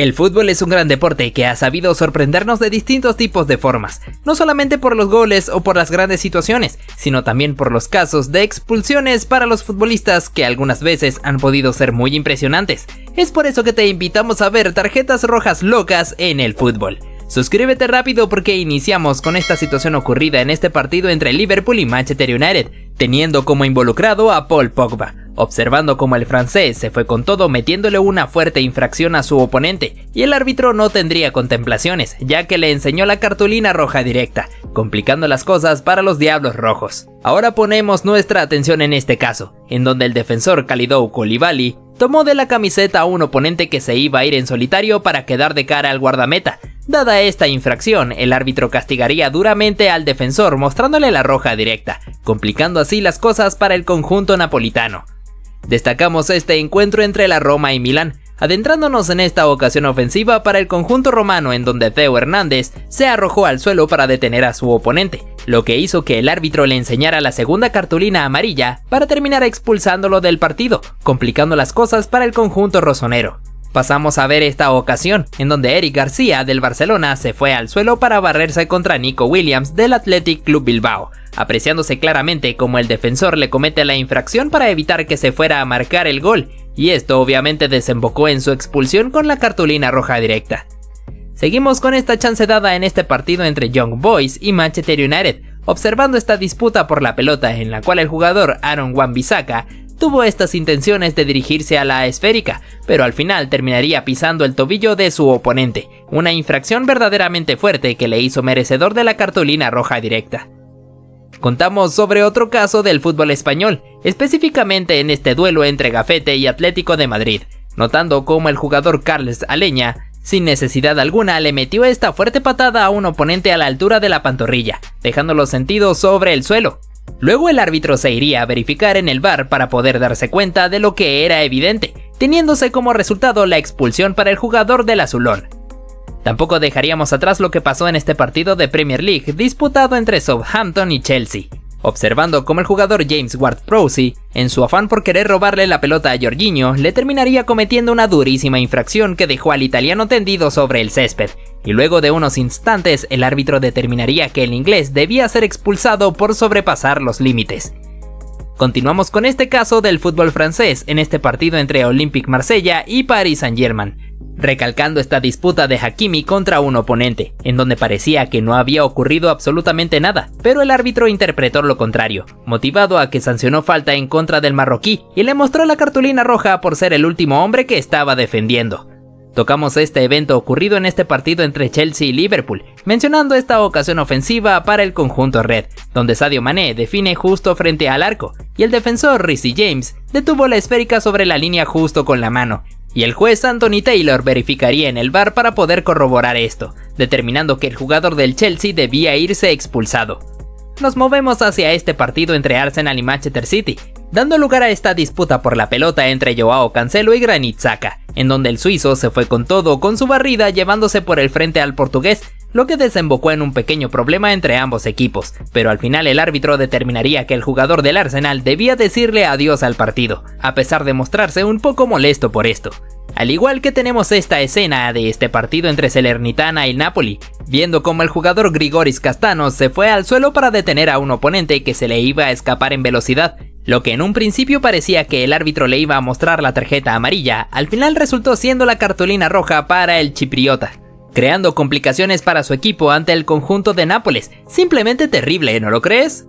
El fútbol es un gran deporte que ha sabido sorprendernos de distintos tipos de formas, no solamente por los goles o por las grandes situaciones, sino también por los casos de expulsiones para los futbolistas que algunas veces han podido ser muy impresionantes. Es por eso que te invitamos a ver tarjetas rojas locas en el fútbol. Suscríbete rápido porque iniciamos con esta situación ocurrida en este partido entre Liverpool y Manchester United, teniendo como involucrado a Paul Pogba, observando como el francés se fue con todo metiéndole una fuerte infracción a su oponente, y el árbitro no tendría contemplaciones, ya que le enseñó la cartulina roja directa, complicando las cosas para los Diablos Rojos. Ahora ponemos nuestra atención en este caso, en donde el defensor Kalidou Koulibaly tomó de la camiseta a un oponente que se iba a ir en solitario para quedar de cara al guardameta. Dada esta infracción, el árbitro castigaría duramente al defensor mostrándole la roja directa, complicando así las cosas para el conjunto napolitano. Destacamos este encuentro entre la Roma y Milán, adentrándonos en esta ocasión ofensiva para el conjunto romano en donde Theo Hernández se arrojó al suelo para detener a su oponente, lo que hizo que el árbitro le enseñara la segunda cartulina amarilla para terminar expulsándolo del partido, complicando las cosas para el conjunto rosonero. Pasamos a ver esta ocasión, en donde Eric García del Barcelona se fue al suelo para barrerse contra Nico Williams del Athletic Club Bilbao, apreciándose claramente como el defensor le comete la infracción para evitar que se fuera a marcar el gol, y esto obviamente desembocó en su expulsión con la cartulina roja directa. Seguimos con esta chance dada en este partido entre Young Boys y Manchester United, observando esta disputa por la pelota en la cual el jugador Aaron Wan-Bissaka tuvo estas intenciones de dirigirse a la esférica, pero al final terminaría pisando el tobillo de su oponente, una infracción verdaderamente fuerte que le hizo merecedor de la cartulina roja directa. Contamos sobre otro caso del fútbol español, específicamente en este duelo entre Gafete y Atlético de Madrid, notando cómo el jugador Carles Aleña, sin necesidad alguna, le metió esta fuerte patada a un oponente a la altura de la pantorrilla, dejándolo sentido sobre el suelo. Luego el árbitro se iría a verificar en el VAR para poder darse cuenta de lo que era evidente, teniéndose como resultado la expulsión para el jugador del azulón. Tampoco dejaríamos atrás lo que pasó en este partido de Premier League disputado entre Southampton y Chelsea, observando cómo el jugador James Ward-Prowse, en su afán por querer robarle la pelota a Jorginho, le terminaría cometiendo una durísima infracción que dejó al italiano tendido sobre el césped, y luego de unos instantes el árbitro determinaría que el inglés debía ser expulsado por sobrepasar los límites. Continuamos con este caso del fútbol francés en este partido entre Olympique Marsella y Paris Saint-Germain, recalcando esta disputa de Hakimi contra un oponente, en donde parecía que no había ocurrido absolutamente nada, pero el árbitro interpretó lo contrario, motivado a que sancionó falta en contra del marroquí y le mostró la cartulina roja por ser el último hombre que estaba defendiendo. Tocamos este evento ocurrido en este partido entre Chelsea y Liverpool, mencionando esta ocasión ofensiva para el conjunto red, donde Sadio Mané define justo frente al arco, y el defensor Reece James detuvo la esférica sobre la línea justo con la mano, y el juez Anthony Taylor verificaría en el VAR para poder corroborar esto, determinando que el jugador del Chelsea debía irse expulsado. Nos movemos hacia este partido entre Arsenal y Manchester City, dando lugar a esta disputa por la pelota entre Joao Cancelo y Granit Xhaka, en donde el suizo se fue con todo con su barrida llevándose por el frente al portugués, lo que desembocó en un pequeño problema entre ambos equipos, pero al final el árbitro determinaría que el jugador del Arsenal debía decirle adiós al partido, a pesar de mostrarse un poco molesto por esto. Al igual que tenemos esta escena de este partido entre Salernitana y Napoli, viendo cómo el jugador Grigoris Castanos se fue al suelo para detener a un oponente que se le iba a escapar en velocidad, lo que en un principio parecía que el árbitro le iba a mostrar la tarjeta amarilla, al final resultó siendo la cartulina roja para el chipriota, creando complicaciones para su equipo ante el conjunto de Nápoles. Simplemente terrible, ¿no lo crees?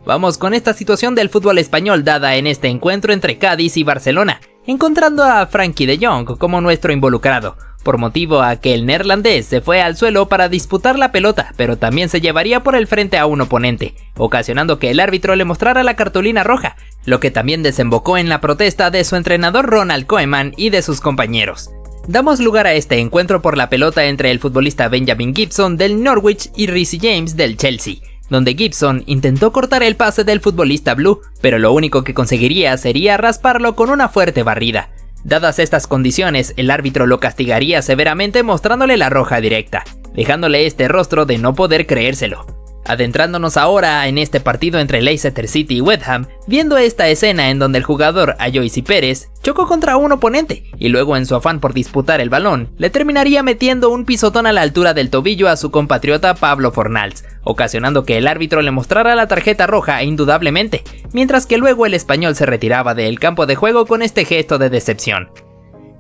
Vamos con esta situación del fútbol español dada en este encuentro entre Cádiz y Barcelona, encontrando a Frenkie de Jong como nuestro involucrado, por motivo a que el neerlandés se fue al suelo para disputar la pelota, pero también se llevaría por el frente a un oponente, ocasionando que el árbitro le mostrara la cartulina roja, lo que también desembocó en la protesta de su entrenador Ronald Koeman y de sus compañeros. Damos lugar a este encuentro por la pelota entre el futbolista Benjamin Gibson del Norwich y Reece James del Chelsea, donde Gibson intentó cortar el pase del futbolista blue, pero lo único que conseguiría sería rasparlo con una fuerte barrida. Dadas estas condiciones, el árbitro lo castigaría severamente mostrándole la roja directa, dejándole este rostro de no poder creérselo. Adentrándonos ahora en este partido entre Leicester City y West Ham, viendo esta escena en donde el jugador Ayoisi Pérez chocó contra un oponente y luego en su afán por disputar el balón, le terminaría metiendo un pisotón a la altura del tobillo a su compatriota Pablo Fornals, ocasionando que el árbitro le mostrara la tarjeta roja indudablemente, mientras que luego el español se retiraba del campo de juego con este gesto de decepción.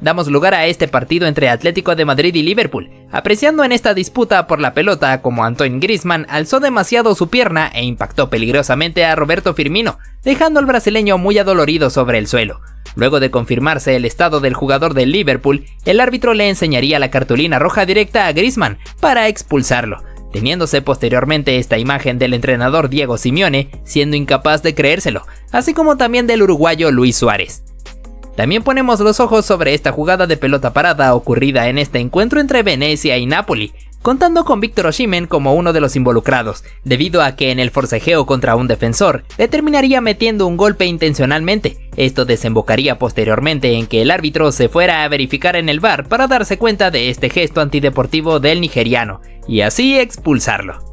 Damos lugar a este partido entre Atlético de Madrid y Liverpool, apreciando en esta disputa por la pelota como Antoine Griezmann alzó demasiado su pierna e impactó peligrosamente a Roberto Firmino, dejando al brasileño muy adolorido sobre el suelo. Luego de confirmarse el estado del jugador del Liverpool, el árbitro le enseñaría la cartulina roja directa a Griezmann para expulsarlo, teniéndose posteriormente esta imagen del entrenador Diego Simeone siendo incapaz de creérselo, así como también del uruguayo Luis Suárez. También ponemos los ojos sobre esta jugada de pelota parada ocurrida en este encuentro entre Venecia y Napoli, contando con Víctor Osimhen como uno de los involucrados, debido a que en el forcejeo contra un defensor le terminaría metiendo un golpe intencionalmente. Esto desembocaría posteriormente en que el árbitro se fuera a verificar en el VAR para darse cuenta de este gesto antideportivo del nigeriano, y así expulsarlo.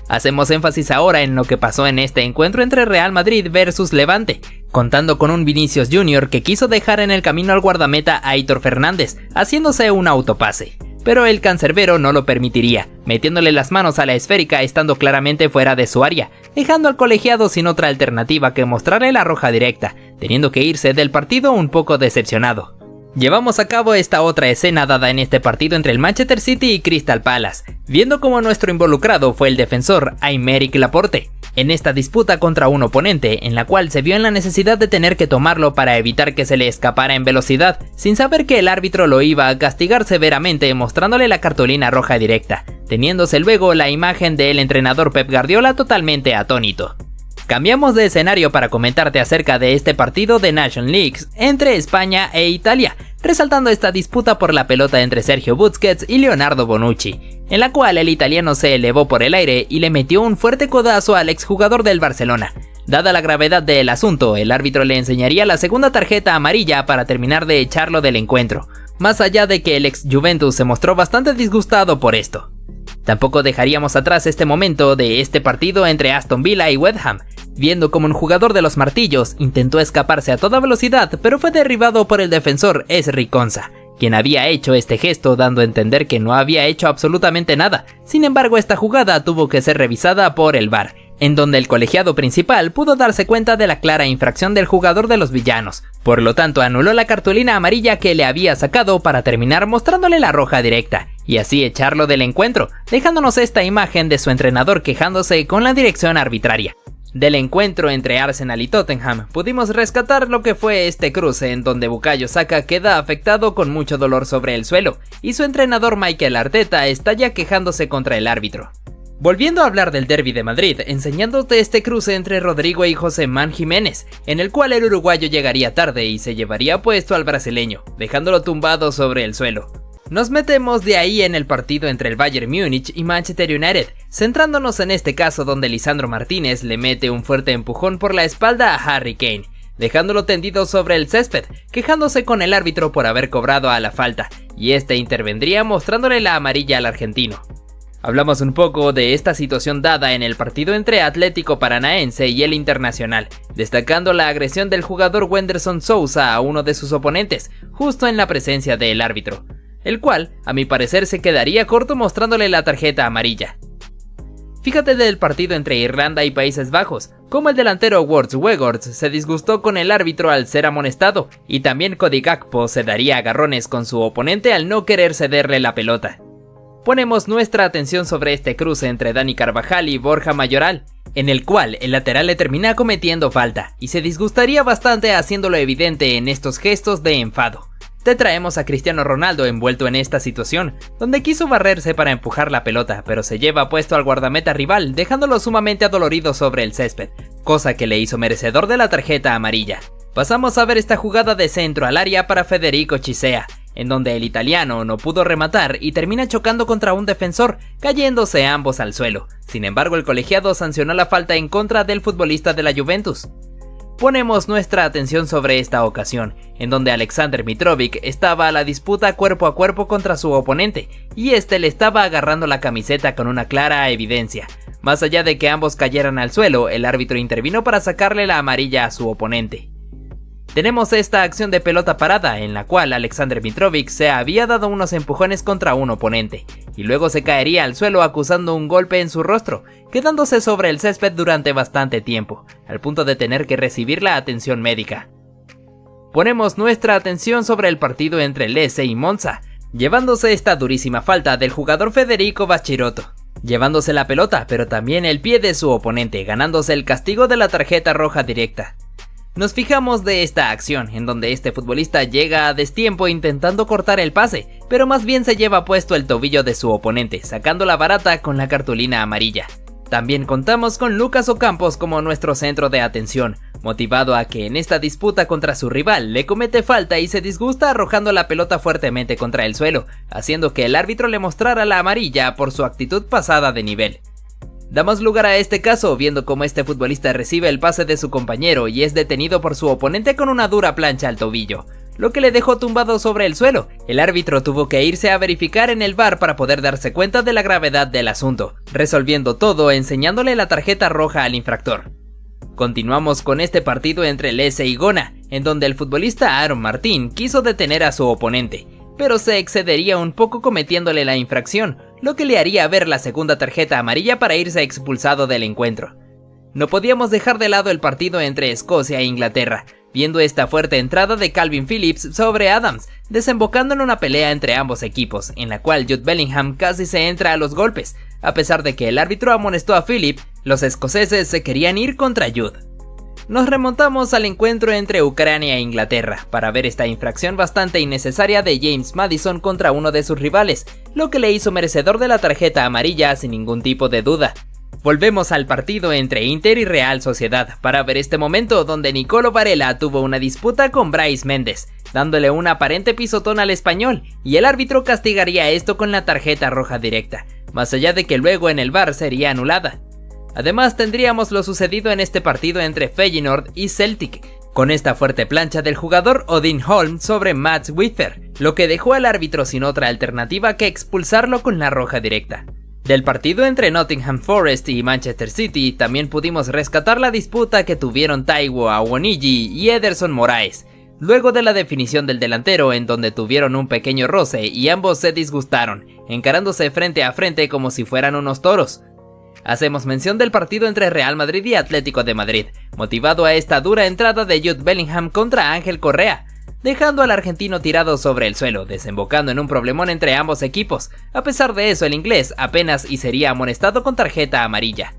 Hacemos énfasis ahora en lo que pasó en este encuentro entre Real Madrid versus Levante, contando con un Vinicius Jr. que quiso dejar en el camino al guardameta Aitor Fernández, haciéndose un autopase. Pero el cancerbero no lo permitiría, metiéndole las manos a la esférica estando claramente fuera de su área, dejando al colegiado sin otra alternativa que mostrarle la roja directa, teniendo que irse del partido un poco decepcionado. Llevamos a cabo esta otra escena dada en este partido entre el Manchester City y Crystal Palace, viendo como nuestro involucrado fue el defensor Aymeric Laporte, en esta disputa contra un oponente en la cual se vio en la necesidad de tener que tomarlo para evitar que se le escapara en velocidad, sin saber que el árbitro lo iba a castigar severamente mostrándole la cartulina roja directa, teniéndose luego la imagen del entrenador Pep Guardiola totalmente atónito. Cambiamos de escenario para comentarte acerca de este partido de Nations League entre España e Italia, resaltando esta disputa por la pelota entre Sergio Busquets y Leonardo Bonucci, en la cual el italiano se elevó por el aire y le metió un fuerte codazo al exjugador del Barcelona. Dada la gravedad del asunto, el árbitro le enseñaría la segunda tarjeta amarilla para terminar de echarlo del encuentro, más allá de que el ex Juventus se mostró bastante disgustado por esto. Tampoco dejaríamos atrás este momento de este partido entre Aston Villa y West Ham, viendo como un jugador de los martillos intentó escaparse a toda velocidad pero fue derribado por el defensor Ezri Konsa, quien había hecho este gesto dando a entender que no había hecho absolutamente nada. Sin embargo, esta jugada tuvo que ser revisada por el VAR, en donde el colegiado principal pudo darse cuenta de la clara infracción del jugador de los villanos, por lo tanto anuló la cartulina amarilla que le había sacado para terminar mostrándole la roja directa, y así echarlo del encuentro, dejándonos esta imagen de su entrenador quejándose con la dirección arbitraria. Del encuentro entre Arsenal y Tottenham, pudimos rescatar lo que fue este cruce en donde Bukayo Saka queda afectado con mucho dolor sobre el suelo, y su entrenador Mikel Arteta está ya quejándose contra el árbitro. Volviendo a hablar del derbi de Madrid, enseñándote este cruce entre Rodrigo y Joséman Jiménez, en el cual el uruguayo llegaría tarde y se llevaría puesto al brasileño, dejándolo tumbado sobre el suelo. Nos metemos de ahí en el partido entre el Bayern Múnich y Manchester United, centrándonos en este caso donde Lisandro Martínez le mete un fuerte empujón por la espalda a Harry Kane, dejándolo tendido sobre el césped, quejándose con el árbitro por haber cobrado a la falta, y este intervendría mostrándole la amarilla al argentino. Hablamos un poco de esta situación dada en el partido entre Atlético Paranaense y el Internacional, destacando la agresión del jugador Wenderson Sousa a uno de sus oponentes, justo en la presencia del árbitro, el cual, a mi parecer, se quedaría corto mostrándole la tarjeta amarilla. Fíjate del partido entre Irlanda y Países Bajos, como el delantero Wout Weghorst se disgustó con el árbitro al ser amonestado, y también Cody Gakpo se daría agarrones con su oponente al no querer cederle la pelota. Ponemos nuestra atención sobre este cruce entre Dani Carvajal y Borja Mayoral, en el cual el lateral le termina cometiendo falta, y se disgustaría bastante haciéndolo evidente en estos gestos de enfado. Te traemos a Cristiano Ronaldo envuelto en esta situación, donde quiso barrerse para empujar la pelota, pero se lleva puesto al guardameta rival, dejándolo sumamente adolorido sobre el césped, cosa que le hizo merecedor de la tarjeta amarilla. Pasamos a ver esta jugada de centro al área para Federico Chisea, en donde el italiano no pudo rematar y termina chocando contra un defensor, cayéndose ambos al suelo. Sin embargo, el colegiado sancionó la falta en contra del futbolista de la Juventus. Ponemos nuestra atención sobre esta ocasión, en donde Aleksandar Mitrovic estaba a la disputa cuerpo a cuerpo contra su oponente, y este le estaba agarrando la camiseta con una clara evidencia. Más allá de que ambos cayeran al suelo, el árbitro intervino para sacarle la amarilla a su oponente. Tenemos esta acción de pelota parada en la cual Aleksandar Mitrovic se había dado unos empujones contra un oponente, y luego se caería al suelo acusando un golpe en su rostro, quedándose sobre el césped durante bastante tiempo, al punto de tener que recibir la atención médica. Ponemos nuestra atención sobre el partido entre Lecce y Monza, llevándose esta durísima falta del jugador Federico Baschirotto, llevándose la pelota pero también el pie de su oponente, ganándose el castigo de la tarjeta roja directa. Nos fijamos de esta acción, en donde este futbolista llega a destiempo intentando cortar el pase, pero más bien se lleva puesto el tobillo de su oponente, sacando la barata con la cartulina amarilla. También contamos con Lucas Ocampos como nuestro centro de atención, motivado a que en esta disputa contra su rival le comete falta y se disgusta arrojando la pelota fuertemente contra el suelo, haciendo que el árbitro le mostrara la amarilla por su actitud pasada de nivel. Damos lugar a este caso viendo cómo este futbolista recibe el pase de su compañero y es detenido por su oponente con una dura plancha al tobillo, lo que le dejó tumbado sobre el suelo. El árbitro tuvo que irse a verificar en el VAR para poder darse cuenta de la gravedad del asunto, resolviendo todo enseñándole la tarjeta roja al infractor. Continuamos con este partido entre Lecce y Gona, en donde el futbolista Aaron Martín quiso detener a su oponente, pero se excedería un poco cometiéndole la infracción, lo que le haría ver la segunda tarjeta amarilla para irse expulsado del encuentro. No podíamos dejar de lado el partido entre Escocia e Inglaterra, viendo esta fuerte entrada de Calvin Phillips sobre Adams, desembocando en una pelea entre ambos equipos, en la cual Jude Bellingham casi se entra a los golpes. A pesar de que el árbitro amonestó a Phillips, los escoceses se querían ir contra Jude. Nos remontamos al encuentro entre Ucrania e Inglaterra para ver esta infracción bastante innecesaria de James Maddison contra uno de sus rivales, lo que le hizo merecedor de la tarjeta amarilla sin ningún tipo de duda. Volvemos al partido entre Inter y Real Sociedad para ver este momento donde Nicolo Varela tuvo una disputa con Brais Méndez, dándole un aparente pisotón al español, y el árbitro castigaría esto con la tarjeta roja directa, más allá de que luego en el VAR sería anulada. Además tendríamos lo sucedido en este partido entre Feyenoord y Celtic, con esta fuerte plancha del jugador Odin Holm sobre Mats Wither, lo que dejó al árbitro sin otra alternativa que expulsarlo con la roja directa. Del partido entre Nottingham Forest y Manchester City también pudimos rescatar la disputa que tuvieron Taiwo Awoniyi y Ederson Moraes, luego de la definición del delantero en donde tuvieron un pequeño roce y ambos se disgustaron, encarándose frente a frente como si fueran unos toros. Hacemos mención del partido entre Real Madrid y Atlético de Madrid, motivado a esta dura entrada de Jude Bellingham contra Ángel Correa, dejando al argentino tirado sobre el suelo, desembocando en un problemón entre ambos equipos. A pesar de eso, el inglés apenas y sería amonestado con tarjeta amarilla.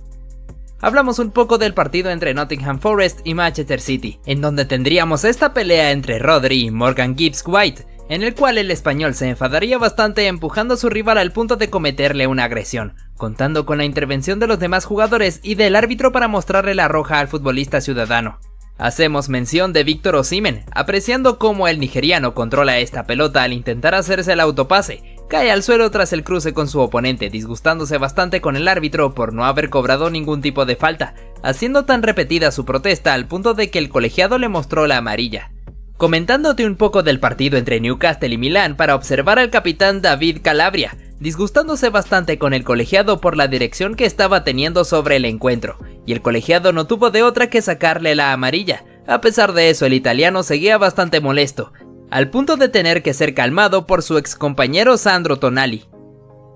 Hablamos un poco del partido entre Nottingham Forest y Manchester City, en donde tendríamos esta pelea entre Rodri y Morgan Gibbs White, en el cual el español se enfadaría bastante empujando a su rival al punto de cometerle una agresión, contando con la intervención de los demás jugadores y del árbitro para mostrarle la roja al futbolista ciudadano. Hacemos mención de Víctor Osimhen, apreciando cómo el nigeriano controla esta pelota al intentar hacerse el autopase, cae al suelo tras el cruce con su oponente, disgustándose bastante con el árbitro por no haber cobrado ningún tipo de falta, haciendo tan repetida su protesta al punto de que el colegiado le mostró la amarilla. Comentándote un poco del partido entre Newcastle y Milán para observar al capitán David Calabria, disgustándose bastante con el colegiado por la dirección que estaba teniendo sobre el encuentro, y el colegiado no tuvo de otra que sacarle la amarilla. A pesar de eso, el italiano seguía bastante molesto, al punto de tener que ser calmado por su ex compañero Sandro Tonali.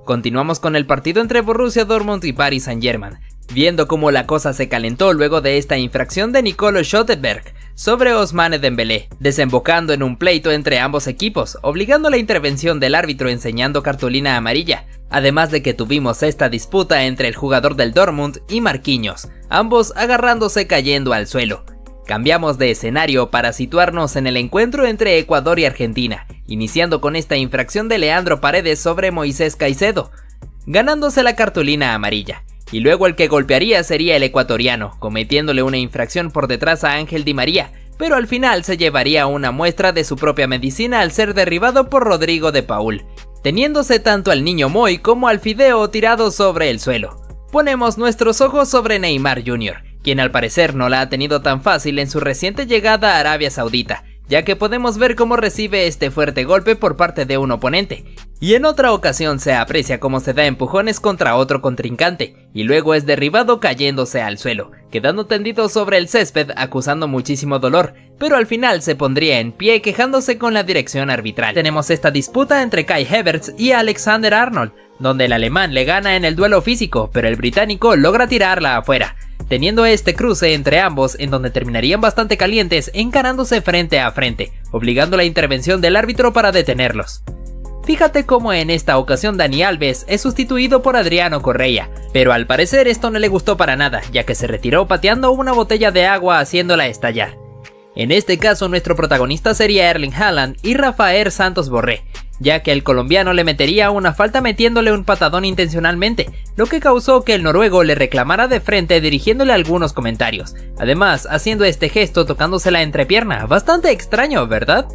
Continuamos con el partido entre Borussia Dortmund y Paris Saint-Germain, viendo cómo la cosa se calentó luego de esta infracción de Nicolo Schlotterberg sobre Ousmane Dembélé, desembocando en un pleito entre ambos equipos, obligando la intervención del árbitro enseñando cartulina amarilla, además de que tuvimos esta disputa entre el jugador del Dortmund y Marquinhos, ambos agarrándose cayendo al suelo. Cambiamos de escenario para situarnos en el encuentro entre Ecuador y Argentina, iniciando con esta infracción de Leandro Paredes sobre Moisés Caicedo, ganándose la cartulina amarilla. Y luego el que golpearía sería el ecuatoriano, cometiéndole una infracción por detrás a Ángel Di María, pero al final se llevaría una muestra de su propia medicina al ser derribado por Rodrigo de Paul, teniéndose tanto al niño Moy como al Fideo tirados sobre el suelo. Ponemos nuestros ojos sobre Neymar Jr., quien al parecer no la ha tenido tan fácil en su reciente llegada a Arabia Saudita, ya que podemos ver cómo recibe este fuerte golpe por parte de un oponente, y en otra ocasión se aprecia cómo se da empujones contra otro contrincante, y luego es derribado cayéndose al suelo, quedando tendido sobre el césped acusando muchísimo dolor, pero al final se pondría en pie quejándose con la dirección arbitral. Tenemos esta disputa entre Kai Havertz y Alexander Arnold, donde el alemán le gana en el duelo físico, pero el británico logra tirarla afuera, teniendo este cruce entre ambos en donde terminarían bastante calientes encarándose frente a frente, obligando la intervención del árbitro para detenerlos. Fíjate cómo en esta ocasión Dani Alves es sustituido por Adriano Correa, pero al parecer esto no le gustó para nada, ya que se retiró pateando una botella de agua haciéndola estallar. En este caso nuestro protagonista sería Erling Haaland y Rafael Santos Borré, ya que el colombiano le metería una falta metiéndole un patadón intencionalmente, lo que causó que el noruego le reclamara de frente dirigiéndole algunos comentarios, además haciendo este gesto tocándose la entrepierna, bastante extraño, ¿verdad?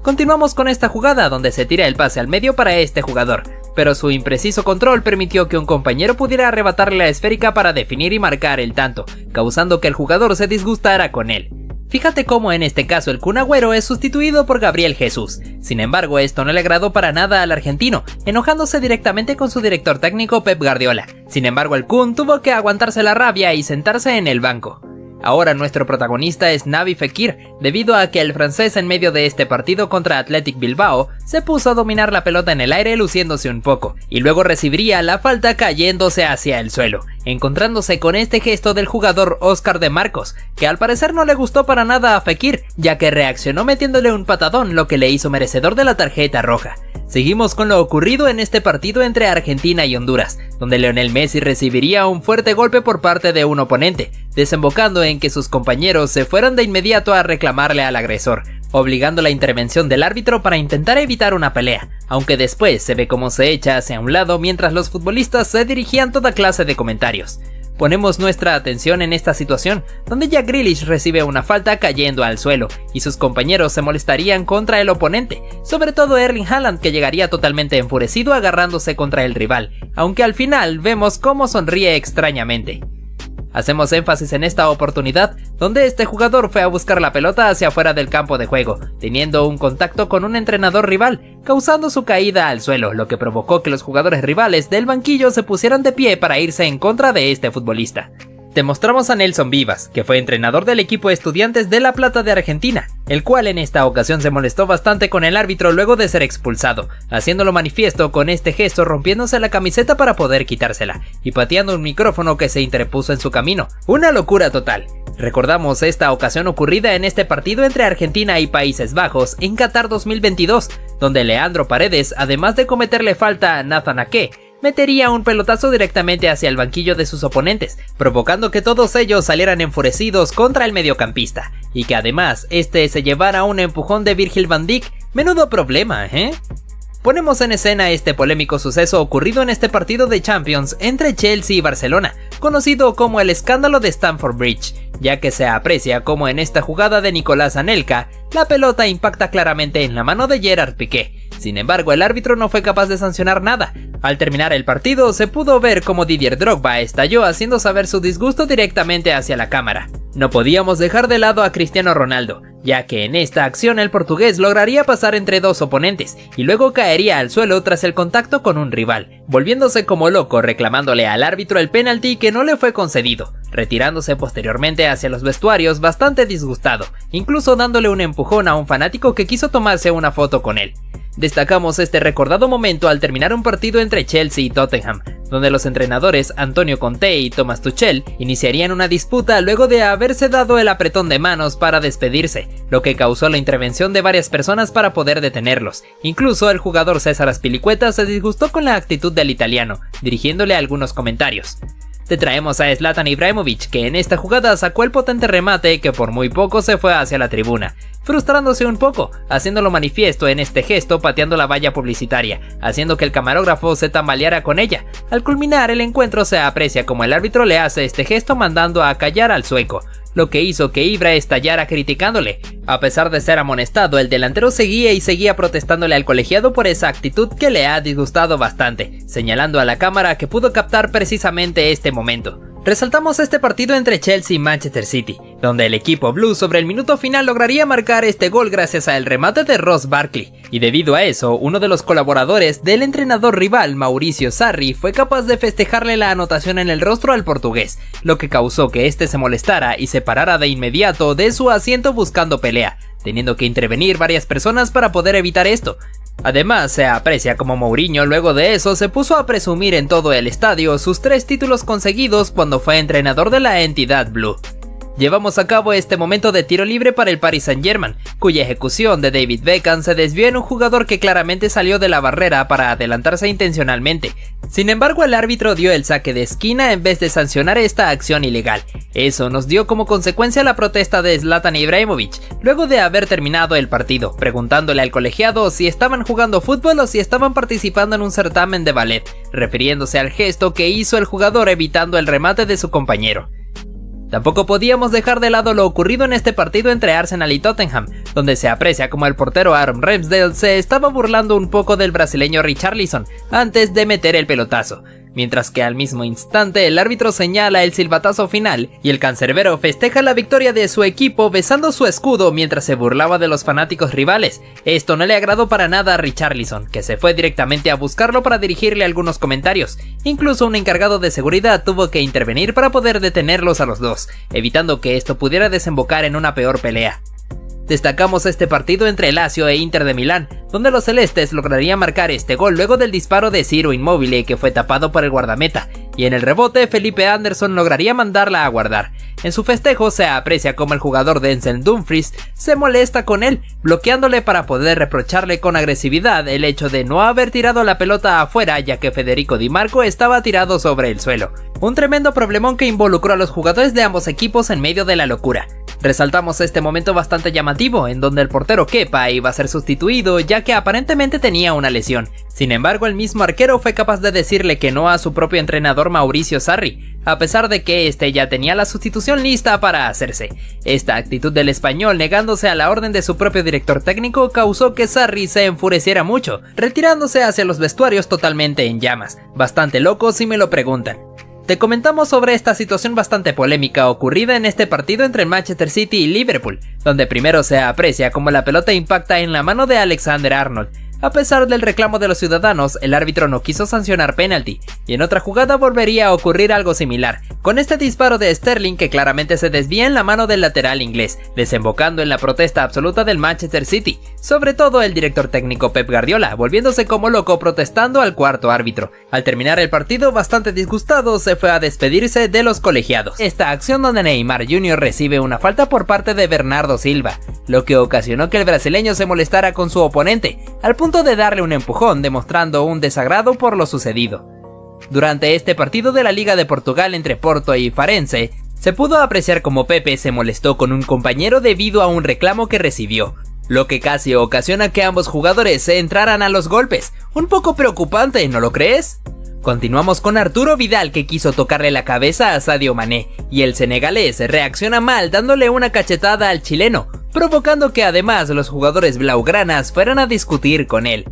Continuamos con esta jugada donde se tira el pase al medio para este jugador, pero su impreciso control permitió que un compañero pudiera arrebatarle la esférica para definir y marcar el tanto, causando que el jugador se disgustara con él. Fíjate cómo en este caso el Kun Agüero es sustituido por Gabriel Jesús, sin embargo esto no le agradó para nada al argentino, enojándose directamente con su director técnico Pep Guardiola. Sin embargo el Kun tuvo que aguantarse la rabia y sentarse en el banco. Ahora nuestro protagonista es Naby Fekir, debido a que el francés en medio de este partido contra Athletic Bilbao se puso a dominar la pelota en el aire luciéndose un poco, y luego recibiría la falta cayéndose hacia el suelo, encontrándose con este gesto del jugador Oscar de Marcos, que al parecer no le gustó para nada a Fekir, ya que reaccionó metiéndole un patadón, lo que le hizo merecedor de la tarjeta roja. Seguimos con lo ocurrido en este partido entre Argentina y Honduras, donde Lionel Messi recibiría un fuerte golpe por parte de un oponente, desembocando en que sus compañeros se fueran de inmediato a reclamarle al agresor, obligando la intervención del árbitro para intentar evitar una pelea, aunque después se ve cómo se echa hacia un lado mientras los futbolistas se dirigían toda clase de comentarios. Ponemos nuestra atención en esta situación, donde Jack Grealish recibe una falta cayendo al suelo, y sus compañeros se molestarían contra el oponente, sobre todo Erling Haaland, que llegaría totalmente enfurecido agarrándose contra el rival, aunque al final vemos cómo sonríe extrañamente. Hacemos énfasis en esta oportunidad, donde este jugador fue a buscar la pelota hacia afuera del campo de juego, teniendo un contacto con un entrenador rival, causando su caída al suelo, lo que provocó que los jugadores rivales del banquillo se pusieran de pie para irse en contra de este futbolista. Te mostramos a Nelson Vivas, que fue entrenador del equipo Estudiantes de La Plata de Argentina, el cual en esta ocasión se molestó bastante con el árbitro luego de ser expulsado, haciéndolo manifiesto con este gesto rompiéndose la camiseta para poder quitársela, y pateando un micrófono que se interpuso en su camino. Una locura total. Recordamos esta ocasión ocurrida en este partido entre Argentina y Países Bajos en Qatar 2022, donde Leandro Paredes, además de cometerle falta a Nathan Ake, metería un pelotazo directamente hacia el banquillo de sus oponentes, provocando que todos ellos salieran enfurecidos contra el mediocampista, y que además este se llevara un empujón de Virgil van Dijk. Menudo problema, ¿eh? Ponemos en escena este polémico suceso ocurrido en este partido de Champions entre Chelsea y Barcelona, conocido como el escándalo de Stamford Bridge, ya que se aprecia como en esta jugada de Nicolás Anelka, la pelota impacta claramente en la mano de Gerard Piqué. Sin embargo, el árbitro no fue capaz de sancionar nada. Al terminar el partido, se pudo ver cómo Didier Drogba estalló haciendo saber su disgusto directamente hacia la cámara. No podíamos dejar de lado a Cristiano Ronaldo, ya que en esta acción el portugués lograría pasar entre dos oponentes y luego caería al suelo tras el contacto con un rival, volviéndose como loco reclamándole al árbitro el penalti que no le fue concedido, retirándose posteriormente hacia los vestuarios bastante disgustado, incluso dándole un empujón a un fanático que quiso tomarse una foto con él. Destacamos este recordado momento al terminar un partido entre Chelsea y Tottenham, donde los entrenadores Antonio Conte y Thomas Tuchel iniciarían una disputa luego de haberse dado el apretón de manos para despedirse, lo que causó la intervención de varias personas para poder detenerlos. Incluso el jugador César Azpilicueta se disgustó con la actitud del italiano, dirigiéndole algunos comentarios. Te traemos a Zlatan Ibrahimovic, que en esta jugada sacó el potente remate que por muy poco se fue hacia la tribuna, frustrándose un poco, haciéndolo manifiesto en este gesto pateando la valla publicitaria, haciendo que el camarógrafo se tambaleara con ella. Al culminar el encuentro se aprecia como el árbitro le hace este gesto mandando a callar al sueco, lo que hizo que Ibra estallara criticándole. A pesar de ser amonestado, el delantero seguía protestándole al colegiado por esa actitud que le ha disgustado bastante, señalando a la cámara que pudo captar precisamente este momento. Resaltamos este partido entre Chelsea y Manchester City, donde el equipo blue sobre el minuto final lograría marcar este gol gracias al remate de Ross Barkley, y debido a eso, uno de los colaboradores del entrenador rival, Mauricio Sarri, fue capaz de festejarle la anotación en el rostro al portugués, lo que causó que este se molestara y se parara de inmediato de su asiento buscando pelea, teniendo que intervenir varias personas para poder evitar esto. Además, se aprecia como Mourinho luego de eso se puso a presumir en todo el estadio sus 3 títulos conseguidos cuando fue entrenador de la entidad blue. Llevamos a cabo este momento de tiro libre para el Paris Saint-Germain, cuya ejecución de David Beckham se desvió en un jugador que claramente salió de la barrera para adelantarse intencionalmente. Sin embargo, el árbitro dio el saque de esquina en vez de sancionar esta acción ilegal. Eso nos dio como consecuencia la protesta de Zlatan Ibrahimovic, luego de haber terminado el partido, preguntándole al colegiado si estaban jugando fútbol o si estaban participando en un certamen de ballet, refiriéndose al gesto que hizo el jugador evitando el remate de su compañero. Tampoco podíamos dejar de lado lo ocurrido en este partido entre Arsenal y Tottenham, donde se aprecia como el portero Aaron Ramsdale se estaba burlando un poco del brasileño Richarlison antes de meter el pelotazo, mientras que al mismo instante el árbitro señala el silbatazo final y el cancerbero festeja la victoria de su equipo besando su escudo mientras se burlaba de los fanáticos rivales. Esto no le agradó para nada a Richarlison, que se fue directamente a buscarlo para dirigirle algunos comentarios. Incluso un encargado de seguridad tuvo que intervenir para poder detenerlos a los dos, evitando que esto pudiera desembocar en una peor pelea. Destacamos este partido entre Lazio e Inter de Milán, donde los celestes lograrían marcar este gol luego del disparo de Ciro Immobile que fue tapado por el guardameta, y en el rebote Felipe Anderson lograría mandarla a guardar. En su festejo se aprecia como el jugador Denzel Dumfries se molesta con él, bloqueándole para poder reprocharle con agresividad el hecho de no haber tirado la pelota afuera ya que Federico Di Marco estaba tirado sobre el suelo. Un tremendo problemón que involucró a los jugadores de ambos equipos en medio de la locura. Resaltamos este momento bastante llamativo, en donde el portero Kepa iba a ser sustituido ya que aparentemente tenía una lesión. Sin embargo, el mismo arquero fue capaz de decirle que no a su propio entrenador Mauricio Sarri, a pesar de que este ya tenía la sustitución lista para hacerse. Esta actitud del español negándose a la orden de su propio director técnico causó que Sarri se enfureciera mucho, retirándose hacia los vestuarios totalmente en llamas. Bastante loco si me lo preguntan. Te comentamos sobre esta situación bastante polémica ocurrida en este partido entre Manchester City y Liverpool, donde primero se aprecia como la pelota impacta en la mano de Alexander-Arnold. A pesar del reclamo de los ciudadanos, el árbitro no quiso sancionar penalti, y en otra jugada volvería a ocurrir algo similar, con este disparo de Sterling que claramente se desvía en la mano del lateral inglés, desembocando en la protesta absoluta del Manchester City, sobre todo el director técnico Pep Guardiola, volviéndose como loco protestando al cuarto árbitro. Al terminar el partido, bastante disgustado, se fue a despedirse de los colegiados. Esta acción donde Neymar Jr. recibe una falta por parte de Bernardo Silva, lo que ocasionó que el brasileño se molestara con su oponente, al punto de darle un empujón, demostrando un desagrado por lo sucedido. Durante este partido de la Liga de Portugal entre Porto y Farense, se pudo apreciar como Pepe se molestó con un compañero debido a un reclamo que recibió, lo que casi ocasiona que ambos jugadores se entraran a los golpes. Un poco preocupante, ¿no lo crees? Continuamos con Arturo Vidal que quiso tocarle la cabeza a Sadio Mané, y el senegalés reacciona mal dándole una cachetada al chileno, provocando que además los jugadores blaugranas fueran a discutir con él.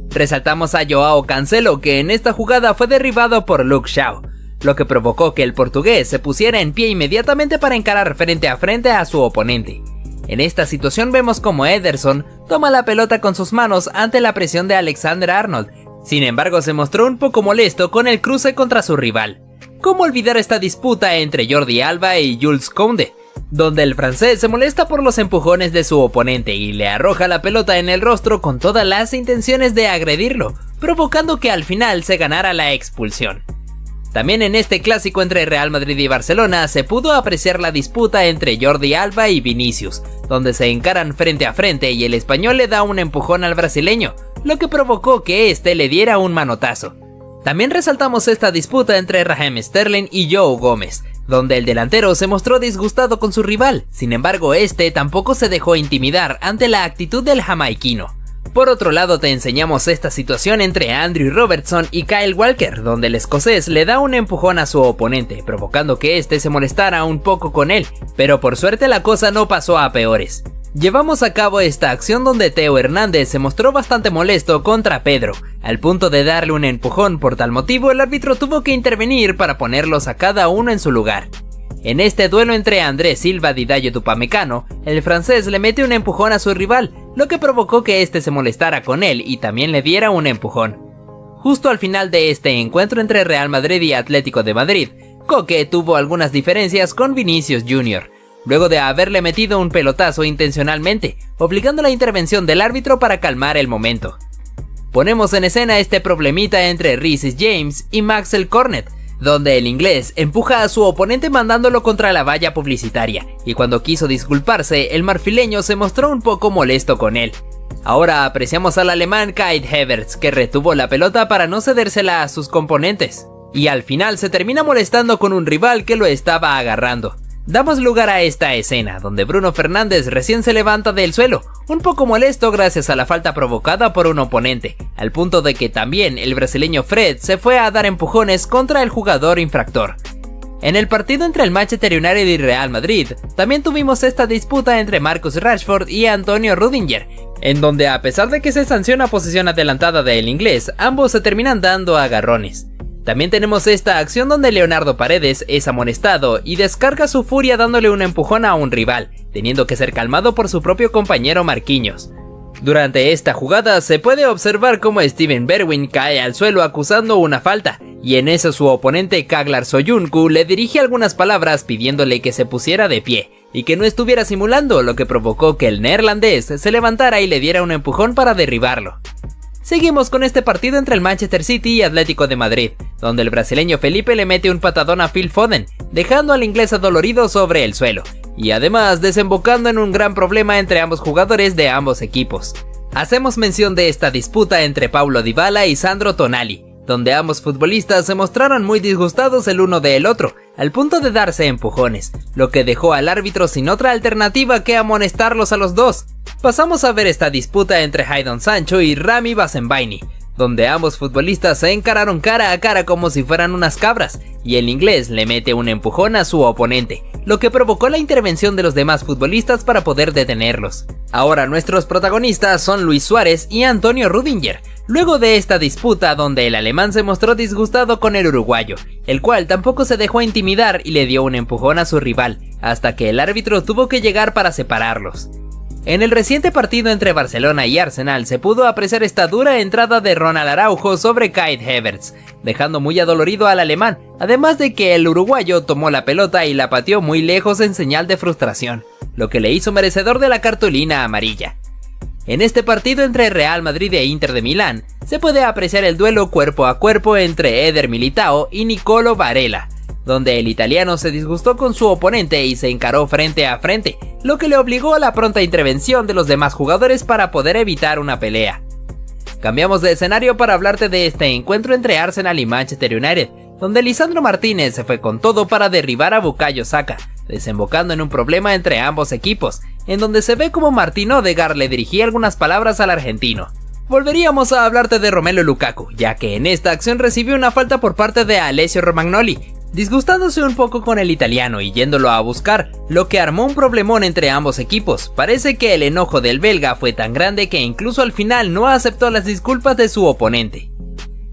Resaltamos a Joao Cancelo que en esta jugada fue derribado por Luke Shaw, lo que provocó que el portugués se pusiera en pie inmediatamente para encarar frente a su oponente. En esta situación vemos como Ederson toma la pelota con sus manos ante la presión de Alexander-Arnold. Sin embargo, se mostró un poco molesto con el cruce contra su rival. ¿Cómo olvidar esta disputa entre Jordi Alba y Jules Koundé, donde el francés se molesta por los empujones de su oponente y le arroja la pelota en el rostro con todas las intenciones de agredirlo, provocando que al final se ganara la expulsión? También en este clásico entre Real Madrid y Barcelona se pudo apreciar la disputa entre Jordi Alba y Vinicius, donde se encaran frente a frente y el español le da un empujón al brasileño, lo que provocó que este le diera un manotazo. También resaltamos esta disputa entre Raheem Sterling y Joe Gómez, donde el delantero se mostró disgustado con su rival. Sin embargo, este tampoco se dejó intimidar ante la actitud del jamaiquino. Por otro lado, te enseñamos esta situación entre Andrew Robertson y Kyle Walker, donde el escocés le da un empujón a su oponente, provocando que este se molestara un poco con él, pero por suerte la cosa no pasó a peores. Llevamos a cabo esta acción donde Theo Hernández se mostró bastante molesto contra Pedro, al punto de darle un empujón. Por tal motivo el árbitro tuvo que intervenir para ponerlos a cada uno en su lugar. En este duelo entre Andrés Silva y Dayo Upamecano, el francés le mete un empujón a su rival, lo que provocó que este se molestara con él y también le diera un empujón. Justo al final de este encuentro entre Real Madrid y Atlético de Madrid, Koke tuvo algunas diferencias con Vinicius Jr., luego de haberle metido un pelotazo intencionalmente, obligando la intervención del árbitro para calmar el momento. Ponemos en escena este problemita entre Reece James y Maxwell Cornet, donde el inglés empuja a su oponente mandándolo contra la valla publicitaria, y cuando quiso disculparse, el marfileño se mostró un poco molesto con él. Ahora apreciamos al alemán Kai Havertz, que retuvo la pelota para no cedérsela a sus componentes, y al final se termina molestando con un rival que lo estaba agarrando. Damos lugar a esta escena, donde Bruno Fernández recién se levanta del suelo, un poco molesto gracias a la falta provocada por un oponente, al punto de que también el brasileño Fred se fue a dar empujones contra el jugador infractor. En el partido entre el Manchester United y Real Madrid, también tuvimos esta disputa entre Marcus Rashford y Antonio Rudiger, en donde a pesar de que se sanciona posición adelantada del inglés, ambos se terminan dando agarrones. También tenemos esta acción donde Leonardo Paredes es amonestado y descarga su furia dándole un empujón a un rival, teniendo que ser calmado por su propio compañero Marquinhos. Durante esta jugada se puede observar cómo Steven Bergwijn cae al suelo acusando una falta, y en eso su oponente Kaglar Soyuncu le dirige algunas palabras pidiéndole que se pusiera de pie, y que no estuviera simulando, lo que provocó que el neerlandés se levantara y le diera un empujón para derribarlo. Seguimos con este partido entre el Manchester City y Atlético de Madrid, donde el brasileño Felipe le mete un patadón a Phil Foden, dejando al inglés adolorido sobre el suelo, y además desembocando en un gran problema entre ambos jugadores de ambos equipos. Hacemos mención de esta disputa entre Paulo Dybala y Sandro Tonali, donde ambos futbolistas se mostraron muy disgustados el uno del otro, al punto de darse empujones, lo que dejó al árbitro sin otra alternativa que amonestarlos a los dos. Pasamos a ver esta disputa entre Jadon Sancho y Rami Bensebaini, donde ambos futbolistas se encararon cara a cara como si fueran unas cabras, y el inglés le mete un empujón a su oponente, lo que provocó la intervención de los demás futbolistas para poder detenerlos. Ahora nuestros protagonistas son Luis Suárez y Antonio Rudiger, luego de esta disputa donde el alemán se mostró disgustado con el uruguayo, el cual tampoco se dejó intimidar y le dio un empujón a su rival, hasta que el árbitro tuvo que llegar para separarlos. En el reciente partido entre Barcelona y Arsenal se pudo apreciar esta dura entrada de Ronald Araujo sobre Kai Havertz, dejando muy adolorido al alemán, además de que el uruguayo tomó la pelota y la pateó muy lejos en señal de frustración, lo que le hizo merecedor de la cartulina amarilla. En este partido entre Real Madrid e Inter de Milán, se puede apreciar el duelo cuerpo a cuerpo entre Eder Militao y Nicolo Varela, donde el italiano se disgustó con su oponente y se encaró frente a frente, lo que le obligó a la pronta intervención de los demás jugadores para poder evitar una pelea. Cambiamos de escenario para hablarte de este encuentro entre Arsenal y Manchester United, donde Lisandro Martínez se fue con todo para derribar a Bukayo Saka, desembocando en un problema entre ambos equipos, en donde se ve como Martín Odegaard le dirigía algunas palabras al argentino. Volveríamos a hablarte de Romelu Lukaku, ya que en esta acción recibió una falta por parte de Alessio Romagnoli, disgustándose un poco con el italiano y yéndolo a buscar, lo que armó un problemón entre ambos equipos. Parece que el enojo del belga fue tan grande que incluso al final no aceptó las disculpas de su oponente.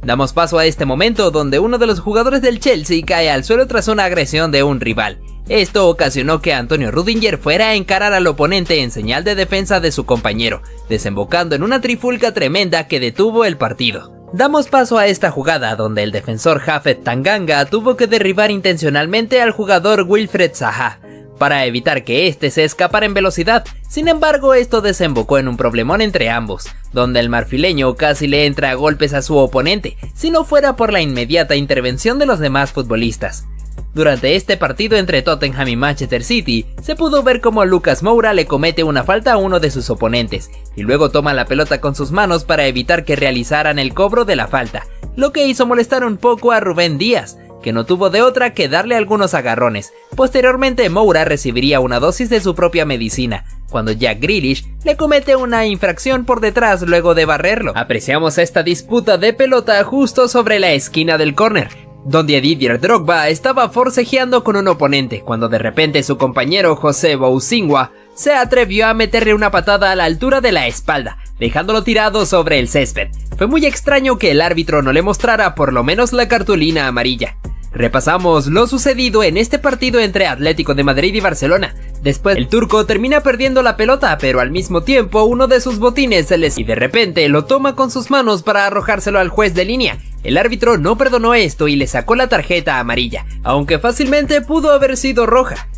Damos paso a este momento donde uno de los jugadores del Chelsea cae al suelo tras una agresión de un rival. Esto ocasionó que Antonio Rudiger fuera a encarar al oponente en señal de defensa de su compañero, desembocando en una trifulca tremenda que detuvo el partido. Damos paso a esta jugada donde el defensor Japhet Tanganga tuvo que derribar intencionalmente al jugador Wilfried Zaha para evitar que éste se escapara en velocidad. Sin embargo, esto desembocó en un problemón entre ambos, donde el marfileño casi le entra a golpes a su oponente, si no fuera por la inmediata intervención de los demás futbolistas. Durante este partido entre Tottenham y Manchester City, se pudo ver cómo Lucas Moura le comete una falta a uno de sus oponentes, y luego toma la pelota con sus manos para evitar que realizaran el cobro de la falta, lo que hizo molestar un poco a Rubén Díaz, que no tuvo de otra que darle algunos agarrones. Posteriormente Moura recibiría una dosis de su propia medicina, cuando Jack Grealish le comete una infracción por detrás luego de barrerlo. Apreciamos esta disputa de pelota justo sobre la esquina del córner, donde Didier Drogba estaba forcejeando con un oponente, cuando de repente su compañero José Bousingua se atrevió a meterle una patada a la altura de la espalda, dejándolo tirado sobre el césped. Fue muy extraño que el árbitro no le mostrara por lo menos la cartulina amarilla. Repasamos lo sucedido en este partido entre Atlético de Madrid y Barcelona. Después el turco termina perdiendo la pelota, pero al mismo tiempo uno de sus botines se les y de repente lo toma con sus manos para arrojárselo al juez de línea. El árbitro no perdonó esto y le sacó la tarjeta amarilla, aunque fácilmente pudo haber sido roja.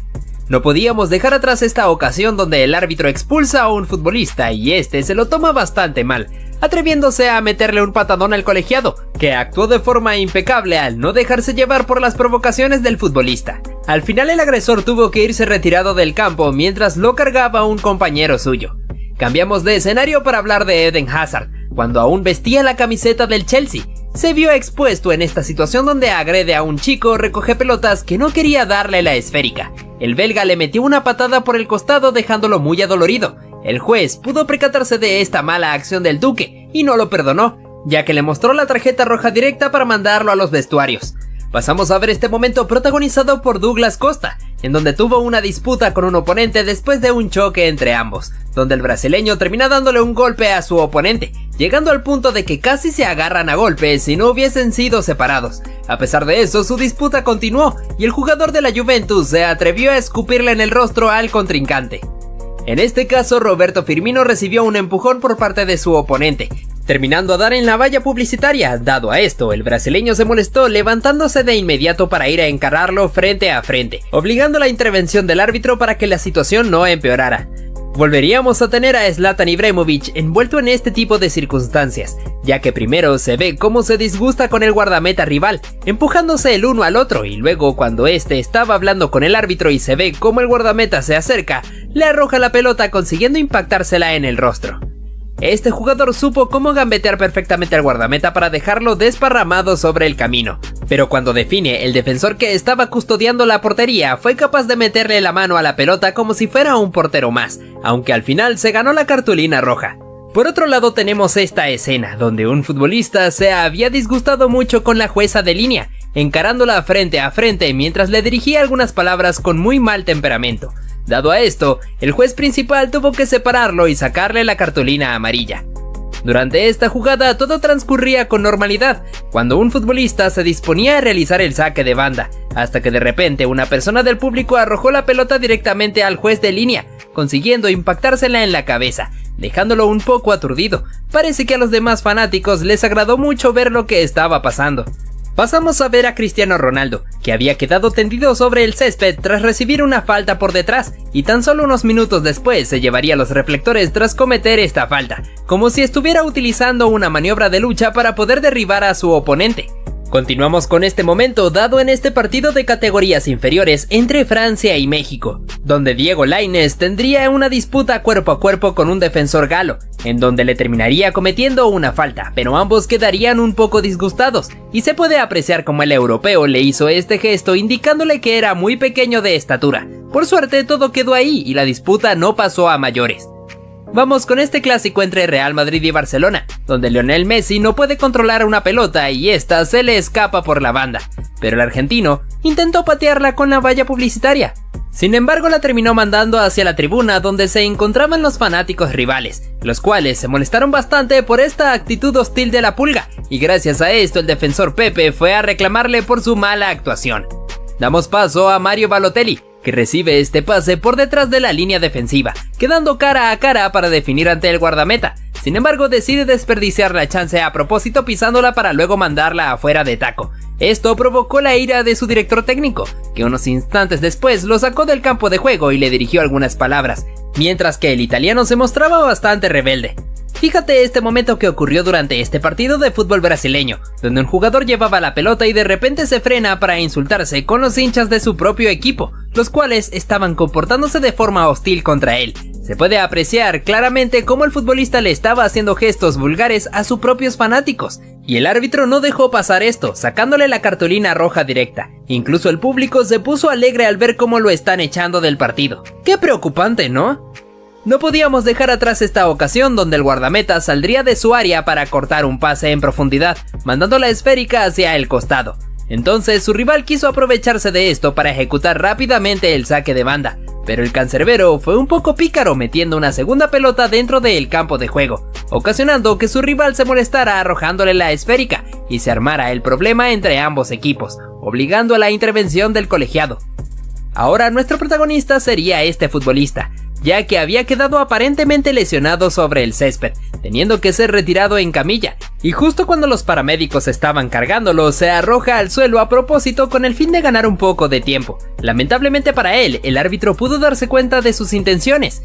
No podíamos dejar atrás esta ocasión donde el árbitro expulsa a un futbolista y este se lo toma bastante mal, atreviéndose a meterle un patadón al colegiado, que actuó de forma impecable al no dejarse llevar por las provocaciones del futbolista. Al final el agresor tuvo que irse retirado del campo mientras lo cargaba un compañero suyo. Cambiamos de escenario para hablar de Eden Hazard, cuando aún vestía la camiseta del Chelsea. Se vio expuesto en esta situación donde agrede a un chico recoge pelotas que no quería darle la esférica. El belga le metió una patada por el costado dejándolo muy adolorido. El juez pudo percatarse de esta mala acción del duque y no lo perdonó, ya que le mostró la tarjeta roja directa para mandarlo a los vestuarios. Pasamos a ver este momento protagonizado por Douglas Costa, en donde tuvo una disputa con un oponente después de un choque entre ambos, donde el brasileño termina dándole un golpe a su oponente, llegando al punto de que casi se agarran a golpes si no hubiesen sido separados. A pesar de eso, su disputa continuó y el jugador de la Juventus se atrevió a escupirle en el rostro al contrincante. En este caso, Roberto Firmino recibió un empujón por parte de su oponente, terminando a dar en la valla publicitaria. Dado a esto, el brasileño se molestó, levantándose de inmediato para ir a encararlo frente a frente, obligando la intervención del árbitro para que la situación no empeorara. Volveríamos a tener a Zlatan Ibrahimovic envuelto en este tipo de circunstancias, ya que primero se ve cómo se disgusta con el guardameta rival, empujándose el uno al otro, y luego cuando este estaba hablando con el árbitro y se ve cómo el guardameta se acerca, le arroja la pelota consiguiendo impactársela en el rostro. Este jugador supo cómo gambetear perfectamente al guardameta para dejarlo desparramado sobre el camino, pero cuando define, el defensor que estaba custodiando la portería fue capaz de meterle la mano a la pelota como si fuera un portero más, aunque al final se ganó la cartulina roja. Por otro lado tenemos esta escena, donde un futbolista se había disgustado mucho con la jueza de línea, encarándola frente a frente mientras le dirigía algunas palabras con muy mal temperamento. Dado a esto, el juez principal tuvo que separarlo y sacarle la cartulina amarilla. Durante esta jugada todo transcurría con normalidad, cuando un futbolista se disponía a realizar el saque de banda, hasta que de repente una persona del público arrojó la pelota directamente al juez de línea, consiguiendo impactársela en la cabeza, dejándolo un poco aturdido. Parece que a los demás fanáticos les agradó mucho ver lo que estaba pasando. Pasamos a ver a Cristiano Ronaldo, que había quedado tendido sobre el césped tras recibir una falta por detrás, y tan solo unos minutos después se llevaría los reflectores tras cometer esta falta, como si estuviera utilizando una maniobra de lucha para poder derribar a su oponente. Continuamos con este momento dado en este partido de categorías inferiores entre Francia y México, donde Diego Lainez tendría una disputa cuerpo a cuerpo con un defensor galo, en donde le terminaría cometiendo una falta, pero ambos quedarían un poco disgustados, y se puede apreciar como el europeo le hizo este gesto indicándole que era muy pequeño de estatura. Por suerte todo quedó ahí y la disputa no pasó a mayores. Vamos con este clásico entre Real Madrid y Barcelona, donde Lionel Messi no puede controlar una pelota y esta se le escapa por la banda, pero el argentino intentó patearla con la valla publicitaria. Sin embargo, la terminó mandando hacia la tribuna donde se encontraban los fanáticos rivales, los cuales se molestaron bastante por esta actitud hostil de la Pulga, y gracias a esto el defensor Pepe fue a reclamarle por su mala actuación. Damos paso a Mario Balotelli, que recibe este pase por detrás de la línea defensiva, quedando cara a cara para definir ante el guardameta. Sin embargo, decide desperdiciar la chance a propósito pisándola para luego mandarla afuera de taco. Esto provocó la ira de su director técnico, que unos instantes después lo sacó del campo de juego y le dirigió algunas palabras, mientras que el italiano se mostraba bastante rebelde. Fíjate este momento que ocurrió durante este partido de fútbol brasileño, donde un jugador llevaba la pelota y de repente se frena para insultarse con los hinchas de su propio equipo, los cuales estaban comportándose de forma hostil contra él. Se puede apreciar claramente cómo el futbolista le estaba haciendo gestos vulgares a sus propios fanáticos, y el árbitro no dejó pasar esto, sacándole la cartulina roja directa. Incluso el público se puso alegre al ver cómo lo están echando del partido. ¡Qué preocupante!, ¿no? No podíamos dejar atrás esta ocasión donde el guardameta saldría de su área para cortar un pase en profundidad, mandando la esférica hacia el costado. Entonces su rival quiso aprovecharse de esto para ejecutar rápidamente el saque de banda, pero el cancerbero fue un poco pícaro metiendo una segunda pelota dentro del campo de juego, ocasionando que su rival se molestara arrojándole la esférica y se armara el problema entre ambos equipos, obligando a la intervención del colegiado. Ahora nuestro protagonista sería este futbolista, ya que había quedado aparentemente lesionado sobre el césped, teniendo que ser retirado en camilla, y justo cuando los paramédicos estaban cargándolo, se arroja al suelo a propósito con el fin de ganar un poco de tiempo. Lamentablemente para él, el árbitro pudo darse cuenta de sus intenciones,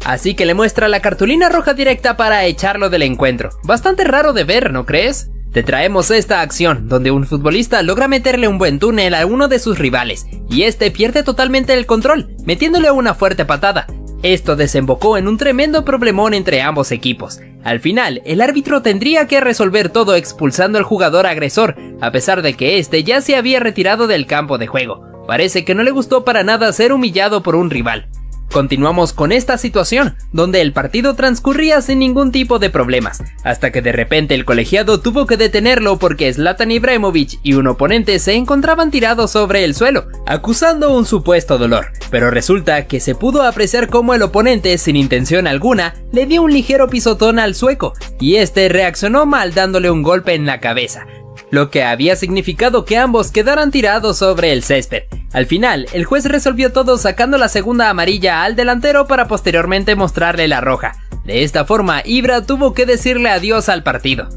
así que le muestra la cartulina roja directa para echarlo del encuentro. Bastante raro de ver, ¿no crees? Te traemos esta acción, donde un futbolista logra meterle un buen túnel a uno de sus rivales, y este pierde totalmente el control, metiéndole una fuerte patada. Esto desembocó en un tremendo problemón entre ambos equipos. Al final, el árbitro tendría que resolver todo expulsando al jugador agresor, a pesar de que este ya se había retirado del campo de juego. Parece que no le gustó para nada ser humillado por un rival. Continuamos con esta situación, donde el partido transcurría sin ningún tipo de problemas, hasta que de repente el colegiado tuvo que detenerlo porque Zlatan Ibrahimovic y un oponente se encontraban tirados sobre el suelo, acusando un supuesto dolor, pero resulta que se pudo apreciar cómo el oponente, sin intención alguna, le dio un ligero pisotón al sueco, y este reaccionó mal dándole un golpe en la cabeza, lo que había significado que ambos quedaran tirados sobre el césped. Al final, el juez resolvió todo sacando la segunda amarilla al delantero para posteriormente mostrarle la roja. De esta forma, Ibra tuvo que decirle adiós al partido.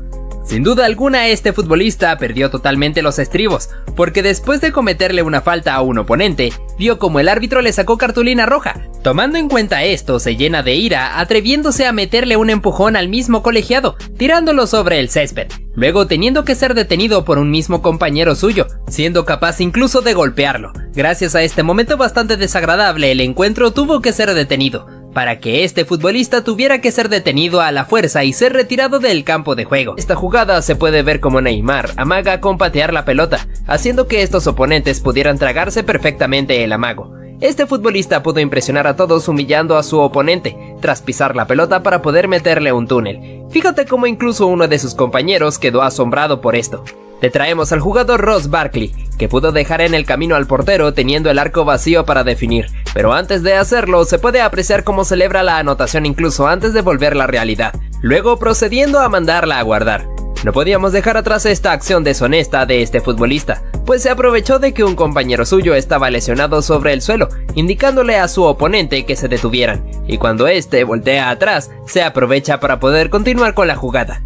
Sin duda alguna, este futbolista perdió totalmente los estribos, porque después de cometerle una falta a un oponente, vio como el árbitro le sacó cartulina roja. Tomando en cuenta esto, se llena de ira, atreviéndose a meterle un empujón al mismo colegiado, tirándolo sobre el césped, luego teniendo que ser detenido por un mismo compañero suyo, siendo capaz incluso de golpearlo. Gracias a este momento bastante desagradable, el encuentro tuvo que ser detenido, para que este futbolista tuviera que ser detenido a la fuerza y ser retirado del campo de juego. Esta jugada se puede ver como Neymar amaga con patear la pelota, haciendo que estos oponentes pudieran tragarse perfectamente el amago. Este futbolista pudo impresionar a todos humillando a su oponente, tras pisar la pelota para poder meterle un túnel. Fíjate cómo incluso uno de sus compañeros quedó asombrado por esto. Te traemos al jugador Ross Barkley, que pudo dejar en el camino al portero teniendo el arco vacío para definir, pero antes de hacerlo se puede apreciar cómo celebra la anotación incluso antes de volver la realidad, luego procediendo a mandarla a guardar. No podíamos dejar atrás esta acción deshonesta de este futbolista, pues se aprovechó de que un compañero suyo estaba lesionado sobre el suelo, indicándole a su oponente que se detuvieran, y cuando este voltea atrás, se aprovecha para poder continuar con la jugada.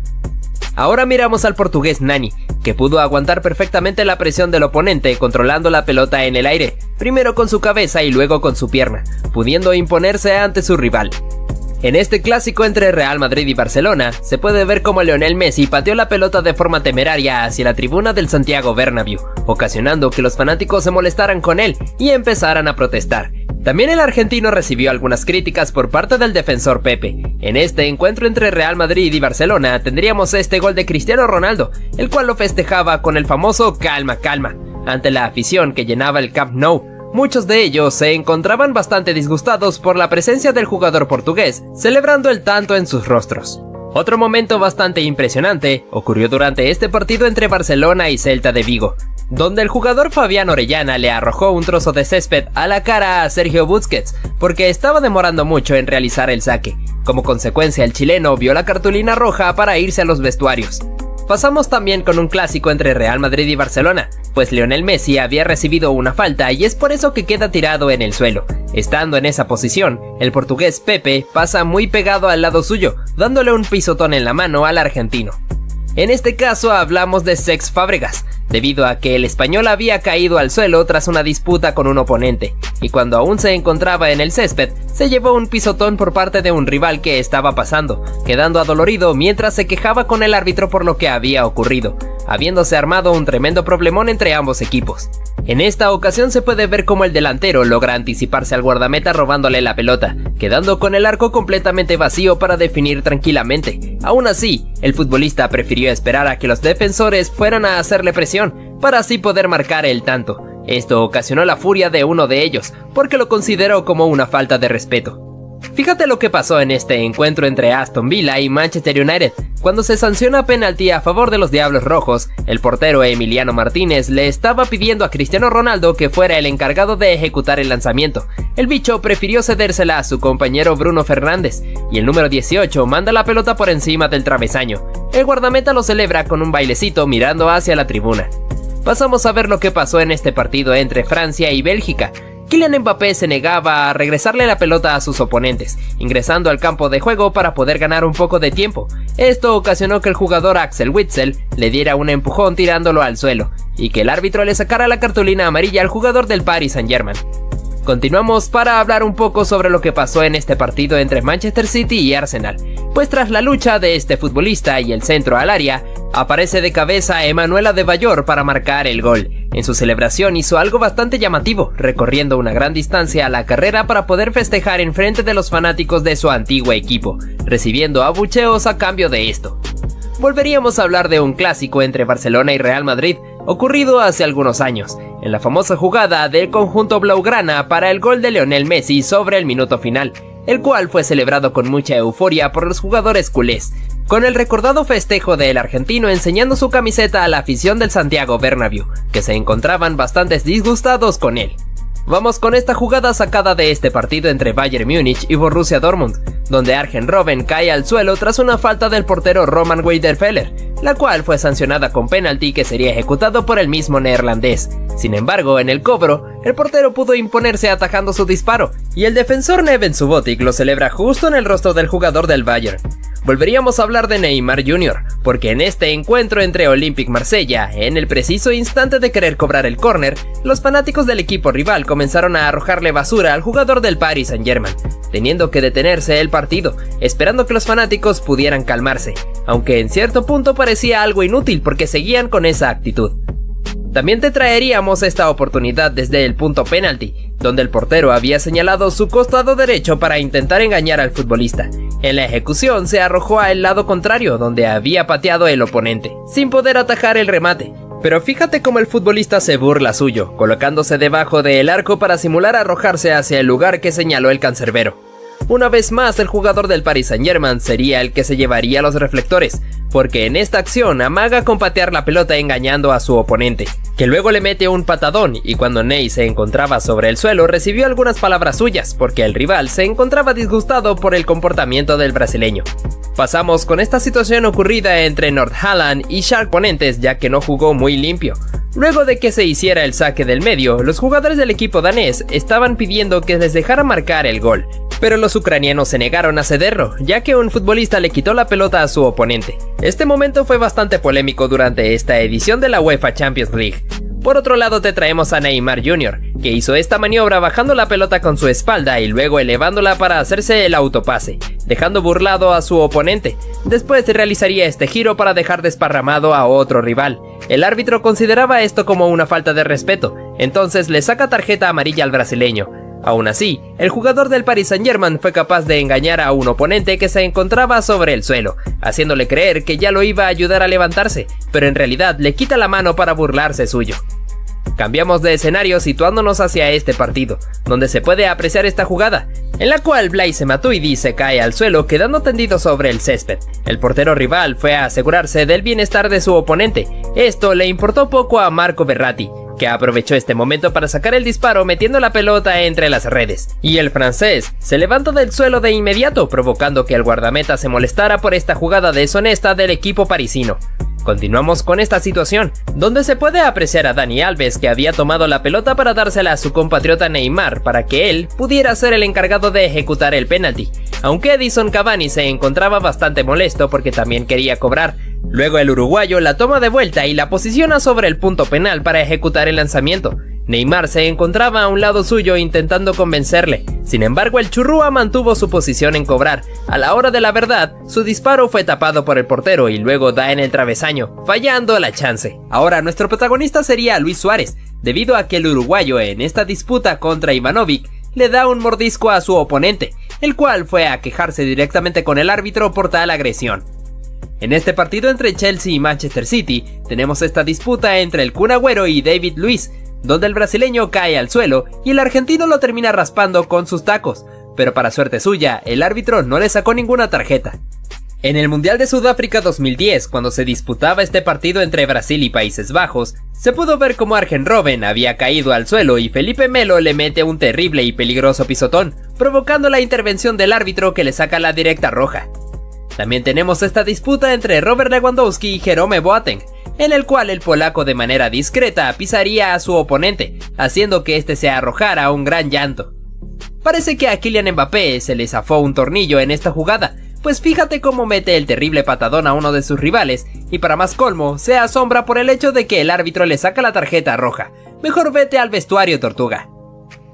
Ahora miramos al portugués Nani, que pudo aguantar perfectamente la presión del oponente controlando la pelota en el aire, primero con su cabeza y luego con su pierna, pudiendo imponerse ante su rival. En este clásico entre Real Madrid y Barcelona, se puede ver cómo Lionel Messi pateó la pelota de forma temeraria hacia la tribuna del Santiago Bernabéu, ocasionando que los fanáticos se molestaran con él y empezaran a protestar. También el argentino recibió algunas críticas por parte del defensor Pepe. En este encuentro entre Real Madrid y Barcelona tendríamos este gol de Cristiano Ronaldo, el cual lo festejaba con el famoso calma, calma, ante la afición que llenaba el Camp Nou. Muchos de ellos se encontraban bastante disgustados por la presencia del jugador portugués, celebrando el tanto en sus rostros. Otro momento bastante impresionante ocurrió durante este partido entre Barcelona y Celta de Vigo, donde el jugador Fabián Orellana le arrojó un trozo de césped a la cara a Sergio Busquets porque estaba demorando mucho en realizar el saque. Como consecuencia, el chileno vio la cartulina roja para irse a los vestuarios. Pasamos también con un clásico entre Real Madrid y Barcelona, pues Lionel Messi había recibido una falta y es por eso que queda tirado en el suelo. Estando en esa posición, el portugués Pepe pasa muy pegado al lado suyo, dándole un pisotón en la mano al argentino. En este caso hablamos de Cesc Fábregas, debido a que el español había caído al suelo tras una disputa con un oponente, y cuando aún se encontraba en el césped, se llevó un pisotón por parte de un rival que estaba pasando, quedando adolorido mientras se quejaba con el árbitro por lo que había ocurrido, habiéndose armado un tremendo problemón entre ambos equipos. En esta ocasión se puede ver cómo el delantero logra anticiparse al guardameta robándole la pelota, quedando con el arco completamente vacío para definir tranquilamente. Aún así, el futbolista prefirió esperar a que los defensores fueran a hacerle presión, para así poder marcar el tanto. Esto ocasionó la furia de uno de ellos, porque lo consideró como una falta de respeto. Fíjate lo que pasó en este encuentro entre Aston Villa y Manchester United. Cuando se sanciona penalti a favor de los Diablos Rojos, el portero Emiliano Martínez le estaba pidiendo a Cristiano Ronaldo que fuera el encargado de ejecutar el lanzamiento. El bicho prefirió cedérsela a su compañero Bruno Fernández, y el número 18 manda la pelota por encima del travesaño. El guardameta lo celebra con un bailecito mirando hacia la tribuna. Pasamos a ver lo que pasó en este partido entre Francia y Bélgica. Kylian Mbappé se negaba a regresarle la pelota a sus oponentes, ingresando al campo de juego para poder ganar un poco de tiempo. Esto ocasionó que el jugador Axel Witsel le diera un empujón tirándolo al suelo, y que el árbitro le sacara la cartulina amarilla al jugador del Paris Saint-Germain. Continuamos para hablar un poco sobre lo que pasó en este partido entre Manchester City y Arsenal, pues tras la lucha de este futbolista y el centro al área, aparece de cabeza Emmanuel Adebayor para marcar el gol. En su celebración hizo algo bastante llamativo, recorriendo una gran distancia a la carrera para poder festejar en frente de los fanáticos de su antiguo equipo, recibiendo abucheos a cambio de esto. Volveríamos a hablar de un clásico entre Barcelona y Real Madrid, ocurrido hace algunos años, en la famosa jugada del conjunto blaugrana para el gol de Lionel Messi sobre el minuto final, el cual fue celebrado con mucha euforia por los jugadores culés, con el recordado festejo del argentino enseñando su camiseta a la afición del Santiago Bernabéu, que se encontraban bastante disgustados con él. Vamos con esta jugada sacada de este partido entre Bayern Múnich y Borussia Dortmund, donde Arjen Robben cae al suelo tras una falta del portero Roman Weidenfeller, la cual fue sancionada con penalti que sería ejecutado por el mismo neerlandés. Sin embargo, en el cobro, el portero pudo imponerse atajando su disparo, y el defensor Neven Subotic lo celebra justo en el rostro del jugador del Bayern. Volveríamos a hablar de Neymar Jr., porque en este encuentro entre Olympique Marsella, en el preciso instante de querer cobrar el córner, los fanáticos del equipo rival comenzaron a arrojarle basura al jugador del Paris Saint-Germain, teniendo que detenerse el partido, esperando que los fanáticos pudieran calmarse, aunque en cierto punto parecía algo inútil porque seguían con esa actitud. También te traeríamos esta oportunidad desde el punto penalti, donde el portero había señalado su costado derecho para intentar engañar al futbolista. En la ejecución se arrojó al lado contrario, donde había pateado el oponente, sin poder atajar el remate. Pero fíjate cómo el futbolista se burla suyo, colocándose debajo del arco para simular arrojarse hacia el lugar que señaló el cancerbero. Una vez más, el jugador del Paris Saint-Germain sería el que se llevaría los reflectores, porque en esta acción amaga con patear la pelota engañando a su oponente, que luego le mete un patadón, y cuando Ney se encontraba sobre el suelo recibió algunas palabras suyas, porque el rival se encontraba disgustado por el comportamiento del brasileño. Pasamos con esta situación ocurrida entre North-Holland y Schalke oponentes, ya que no jugó muy limpio. Luego de que se hiciera el saque del medio, los jugadores del equipo danés estaban pidiendo que les dejara marcar el gol, pero los ucranianos se negaron a cederlo, ya que un futbolista le quitó la pelota a su oponente. Este momento fue bastante polémico durante esta edición de la UEFA Champions League. Por otro lado te traemos a Neymar Jr., que hizo esta maniobra bajando la pelota con su espalda y luego elevándola para hacerse el autopase, dejando burlado a su oponente. Después realizaría este giro para dejar desparramado a otro rival. El árbitro consideraba esto como una falta de respeto, entonces le saca tarjeta amarilla al brasileño. Aún así, el jugador del Paris Saint-Germain fue capaz de engañar a un oponente que se encontraba sobre el suelo, haciéndole creer que ya lo iba a ayudar a levantarse, pero en realidad le quita la mano para burlarse suyo. Cambiamos de escenario situándonos hacia este partido, donde se puede apreciar esta jugada, en la cual Blaise Matuidi se cae al suelo quedando tendido sobre el césped. El portero rival fue a asegurarse del bienestar de su oponente. Esto le importó poco a Marco Verratti, que aprovechó este momento para sacar el disparo metiendo la pelota entre las redes. Y el francés se levantó del suelo de inmediato, provocando que el guardameta se molestara por esta jugada deshonesta del equipo parisino. Continuamos con esta situación, donde se puede apreciar a Dani Alves, que había tomado la pelota para dársela a su compatriota Neymar para que él pudiera ser el encargado de ejecutar el penalti, aunque Edison Cavani se encontraba bastante molesto porque también quería cobrar. Luego el uruguayo la toma de vuelta y la posiciona sobre el punto penal para ejecutar el lanzamiento. Neymar se encontraba a un lado suyo intentando convencerle, sin embargo el churrúa mantuvo su posición en cobrar. A la hora de la verdad, su disparo fue tapado por el portero y luego da en el travesaño, fallando la chance. Ahora nuestro protagonista sería Luis Suárez, debido a que el uruguayo en esta disputa contra Ivanovic le da un mordisco a su oponente, el cual fue a quejarse directamente con el árbitro por tal agresión. En este partido entre Chelsea y Manchester City, tenemos esta disputa entre el Kun Agüero y David Luiz, donde el brasileño cae al suelo y el argentino lo termina raspando con sus tacos, pero para suerte suya, el árbitro no le sacó ninguna tarjeta. En el Mundial de Sudáfrica 2010, cuando se disputaba este partido entre Brasil y Países Bajos, se pudo ver cómo Arjen Robben había caído al suelo y Felipe Melo le mete un terrible y peligroso pisotón, provocando la intervención del árbitro que le saca la directa roja. También tenemos esta disputa entre Robert Lewandowski y Jerome Boateng, en el cual el polaco de manera discreta pisaría a su oponente, haciendo que este se arrojara un gran llanto. Parece que a Kylian Mbappé se le zafó un tornillo en esta jugada, pues fíjate cómo mete el terrible patadón a uno de sus rivales, y para más colmo, se asombra por el hecho de que el árbitro le saca la tarjeta roja. Mejor vete al vestuario, tortuga.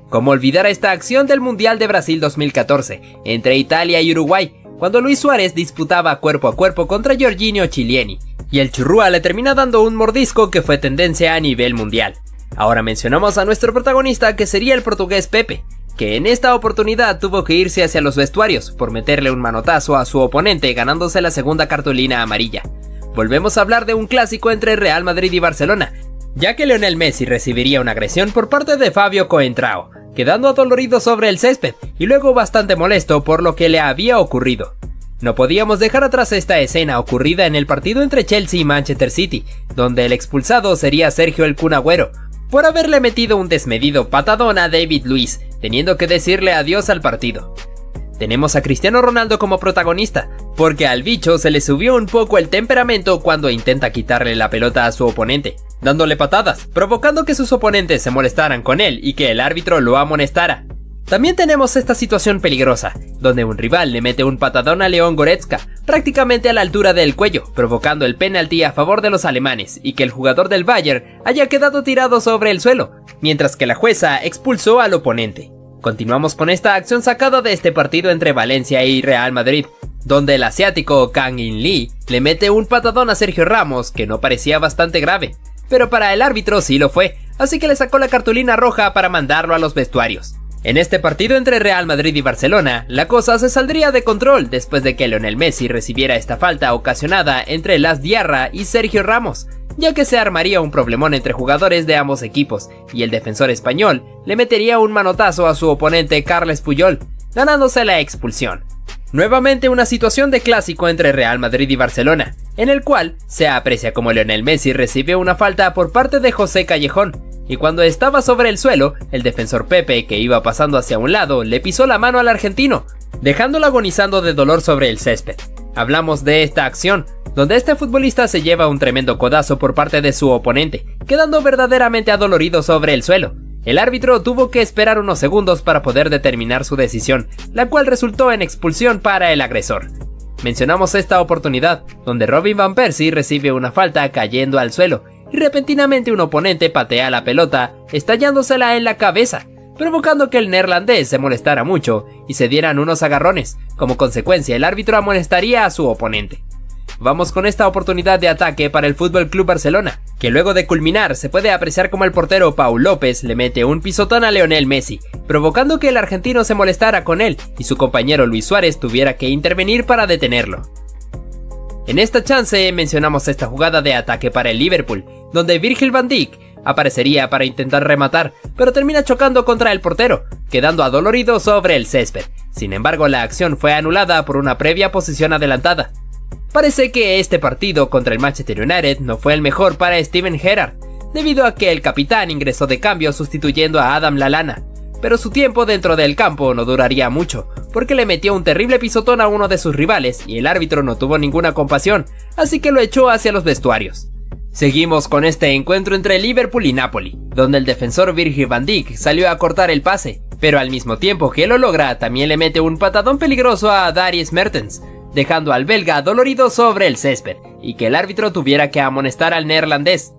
¿Cómo olvidar esta acción del Mundial de Brasil 2014, entre Italia y Uruguay, cuando Luis Suárez disputaba cuerpo a cuerpo contra Giorginio Chiellini, y el churrúa le termina dando un mordisco que fue tendencia a nivel mundial? Ahora mencionamos a nuestro protagonista, que sería el portugués Pepe, que en esta oportunidad tuvo que irse hacia los vestuarios por meterle un manotazo a su oponente, ganándose la segunda cartulina amarilla. Volvemos a hablar de un clásico entre Real Madrid y Barcelona, ya que Lionel Messi recibiría una agresión por parte de Fabio Coentrao, quedando adolorido sobre el césped y luego bastante molesto por lo que le había ocurrido. No podíamos dejar atrás esta escena ocurrida en el partido entre Chelsea y Manchester City, donde el expulsado sería Sergio El Kun Agüero, por haberle metido un desmedido patadón a David Luiz, teniendo que decirle adiós al partido. Tenemos a Cristiano Ronaldo como protagonista, porque al bicho se le subió un poco el temperamento cuando intenta quitarle la pelota a su oponente, dándole patadas, provocando que sus oponentes se molestaran con él y que el árbitro lo amonestara. También tenemos esta situación peligrosa, donde un rival le mete un patadón a León Goretzka, prácticamente a la altura del cuello, provocando el penalti a favor de los alemanes y que el jugador del Bayern haya quedado tirado sobre el suelo, mientras que la jueza expulsó al oponente. Continuamos con esta acción sacada de este partido entre Valencia y Real Madrid, donde el asiático Kang In Lee le mete un patadón a Sergio Ramos que no parecía bastante grave, pero para el árbitro sí lo fue, así que le sacó la cartulina roja para mandarlo a los vestuarios. En este partido entre Real Madrid y Barcelona, la cosa se saldría de control después de que Lionel Messi recibiera esta falta ocasionada entre Las Diarra y Sergio Ramos, ya que se armaría un problemón entre jugadores de ambos equipos, y el defensor español le metería un manotazo a su oponente Carles Puyol, ganándose la expulsión. Nuevamente una situación de clásico entre Real Madrid y Barcelona, en el cual se aprecia como Lionel Messi recibe una falta por parte de José Callejón, y cuando estaba sobre el suelo, el defensor Pepe, que iba pasando hacia un lado, le pisó la mano al argentino, dejándolo agonizando de dolor sobre el césped. Hablamos de esta acción, donde este futbolista se lleva un tremendo codazo por parte de su oponente, quedando verdaderamente adolorido sobre el suelo. El árbitro tuvo que esperar unos segundos para poder determinar su decisión, la cual resultó en expulsión para el agresor. Mencionamos esta oportunidad, donde Robin Van Persie recibe una falta cayendo al suelo, y repentinamente un oponente patea la pelota, estallándosela en la cabeza, provocando que el neerlandés se molestara mucho y se dieran unos agarrones. Como consecuencia, el árbitro amonestaría a su oponente. Vamos con esta oportunidad de ataque para el FC Barcelona, que luego de culminar se puede apreciar como el portero Pau López le mete un pisotón a Lionel Messi, provocando que el argentino se molestara con él y su compañero Luis Suárez tuviera que intervenir para detenerlo. En esta chance mencionamos esta jugada de ataque para el Liverpool, donde Virgil van Dijk aparecería para intentar rematar, pero termina chocando contra el portero, quedando adolorido sobre el césped. Sin embargo, la acción fue anulada por una previa posición adelantada. Parece que este partido contra el Manchester United no fue el mejor para Steven Gerrard, debido a que el capitán ingresó de cambio sustituyendo a Adam Lallana, pero su tiempo dentro del campo no duraría mucho, porque le metió un terrible pisotón a uno de sus rivales y el árbitro no tuvo ninguna compasión, así que lo echó hacia los vestuarios. Seguimos con este encuentro entre Liverpool y Napoli, donde el defensor Virgil van Dijk salió a cortar el pase, pero al mismo tiempo que lo logra también le mete un patadón peligroso a Dries Mertens, dejando al belga dolorido sobre el césped, y que el árbitro tuviera que amonestar al neerlandés.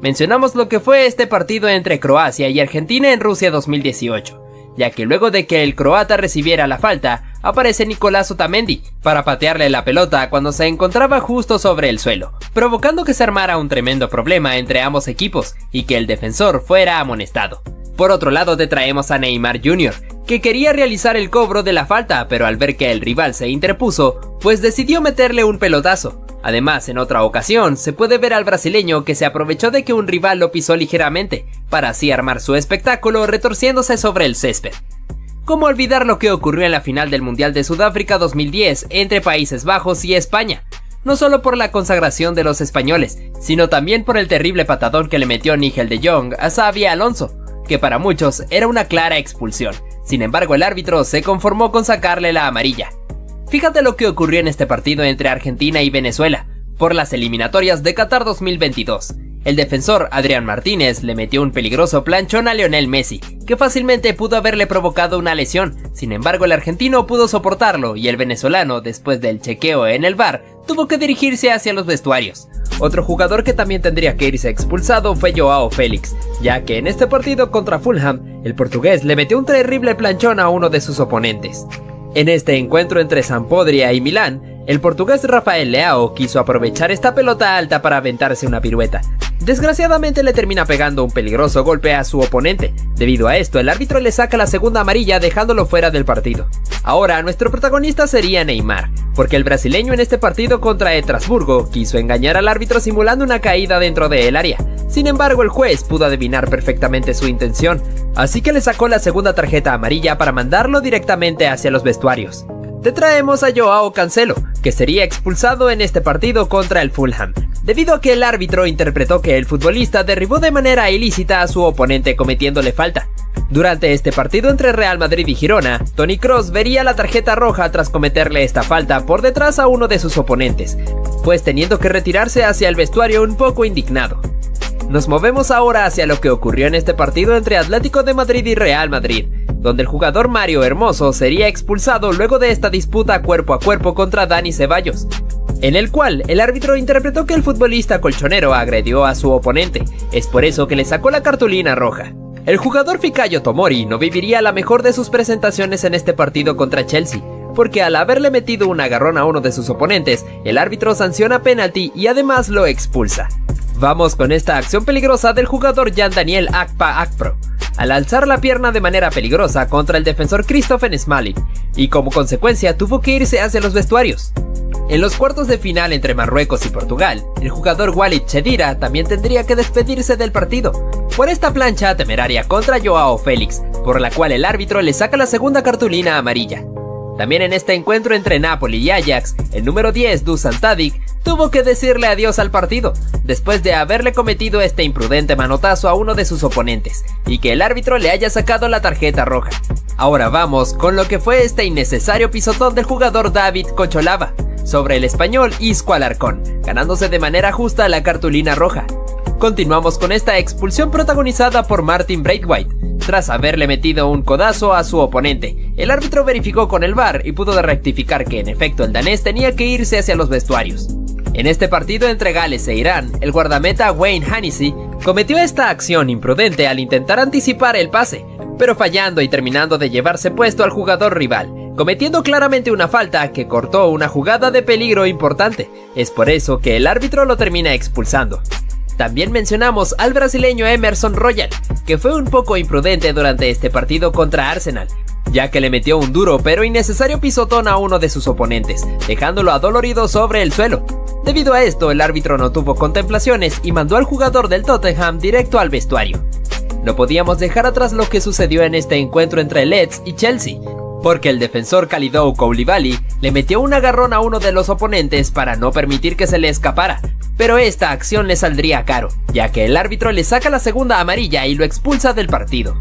Mencionamos lo que fue este partido entre Croacia y Argentina en Rusia 2018, ya que luego de que el croata recibiera la falta, aparece Nicolás Otamendi para patearle la pelota cuando se encontraba justo sobre el suelo, provocando que se armara un tremendo problema entre ambos equipos y que el defensor fuera amonestado. Por otro lado te traemos a Neymar Jr., que quería realizar el cobro de la falta, pero al ver que el rival se interpuso, pues decidió meterle un pelotazo. Además, en otra ocasión, se puede ver al brasileño que se aprovechó de que un rival lo pisó ligeramente, para así armar su espectáculo retorciéndose sobre el césped. ¿Cómo olvidar lo que ocurrió en la final del Mundial de Sudáfrica 2010 entre Países Bajos y España? No solo por la consagración de los españoles, sino también por el terrible patadón que le metió Nigel de Jong a Xabi Alonso, que para muchos era una clara expulsión. Sin embargo, el árbitro se conformó con sacarle la amarilla. Fíjate lo que ocurrió en este partido entre Argentina y Venezuela, por las eliminatorias de Qatar 2022. El defensor Adrián Martínez le metió un peligroso planchón a Lionel Messi, que fácilmente pudo haberle provocado una lesión. Sin embargo, el argentino pudo soportarlo y el venezolano, después del chequeo en el VAR, tuvo que dirigirse hacia los vestuarios. Otro jugador que también tendría que irse expulsado fue Joao Félix, ya que en este partido contra Fulham, el portugués le metió un terrible planchón a uno de sus oponentes. En este encuentro entre Sampdoria y Milán, el portugués Rafael Leao quiso aprovechar esta pelota alta para aventarse una pirueta. Desgraciadamente le termina pegando un peligroso golpe a su oponente. Debido a esto, el árbitro le saca la segunda amarilla dejándolo fuera del partido. Ahora, nuestro protagonista sería Neymar, porque el brasileño en este partido contra Estrasburgo quiso engañar al árbitro simulando una caída dentro del área. Sin embargo, el juez pudo adivinar perfectamente su intención, así que le sacó la segunda tarjeta amarilla para mandarlo directamente hacia los vestuarios. Te traemos a Joao Cancelo, que sería expulsado en este partido contra el Fulham, debido a que el árbitro interpretó que el futbolista derribó de manera ilícita a su oponente cometiéndole falta. Durante este partido entre Real Madrid y Girona, Toni Kroos vería la tarjeta roja tras cometerle esta falta por detrás a uno de sus oponentes, pues teniendo que retirarse hacia el vestuario un poco indignado. Nos movemos ahora hacia lo que ocurrió en este partido entre Atlético de Madrid y Real Madrid, donde el jugador Mario Hermoso sería expulsado luego de esta disputa cuerpo a cuerpo contra Dani Ceballos, en el cual el árbitro interpretó que el futbolista colchonero agredió a su oponente. Es por eso que le sacó la cartulina roja. El jugador Fikayo Tomori no viviría la mejor de sus presentaciones en este partido contra Chelsea, porque al haberle metido un agarrón a uno de sus oponentes, el árbitro sanciona penalti y además lo expulsa. Vamos con esta acción peligrosa del jugador Jan Daniel Akpa Akpro, al alzar la pierna de manera peligrosa contra el defensor Christopher Smalling, y como consecuencia tuvo que irse hacia los vestuarios. En los cuartos de final entre Marruecos y Portugal, el jugador Walid Chedira también tendría que despedirse del partido, por esta plancha temeraria contra Joao Félix, por la cual el árbitro le saca la segunda cartulina amarilla. También en este encuentro entre Napoli y Ajax, el número 10 Dusan Tadic tuvo que decirle adiós al partido, después de haberle cometido este imprudente manotazo a uno de sus oponentes, y que el árbitro le haya sacado la tarjeta roja. Ahora vamos con lo que fue este innecesario pisotón del jugador David Cocholava sobre el español Isco Alarcón, ganándose de manera justa la cartulina roja. Continuamos con esta expulsión protagonizada por Martin Braithwaite. Tras haberle metido un codazo a su oponente, el árbitro verificó con el VAR y pudo rectificar que en efecto el danés tenía que irse hacia los vestuarios. En este partido entre Gales e Irán, el guardameta Wayne Hennessy cometió esta acción imprudente al intentar anticipar el pase, pero fallando y terminando de llevarse puesto al jugador rival, cometiendo claramente una falta que cortó una jugada de peligro importante. Es por eso que el árbitro lo termina expulsando. También mencionamos al brasileño Emerson Royal, que fue un poco imprudente durante este partido contra Arsenal, ya que le metió un duro pero innecesario pisotón a uno de sus oponentes, dejándolo adolorido sobre el suelo. Debido a esto, el árbitro no tuvo contemplaciones y mandó al jugador del Tottenham directo al vestuario. No podíamos dejar atrás lo que sucedió en este encuentro entre Leeds y Chelsea, porque el defensor Kalidou Koulibaly le metió un agarrón a uno de los oponentes para no permitir que se le escapara, pero esta acción le saldría caro, ya que el árbitro le saca la segunda amarilla y lo expulsa del partido.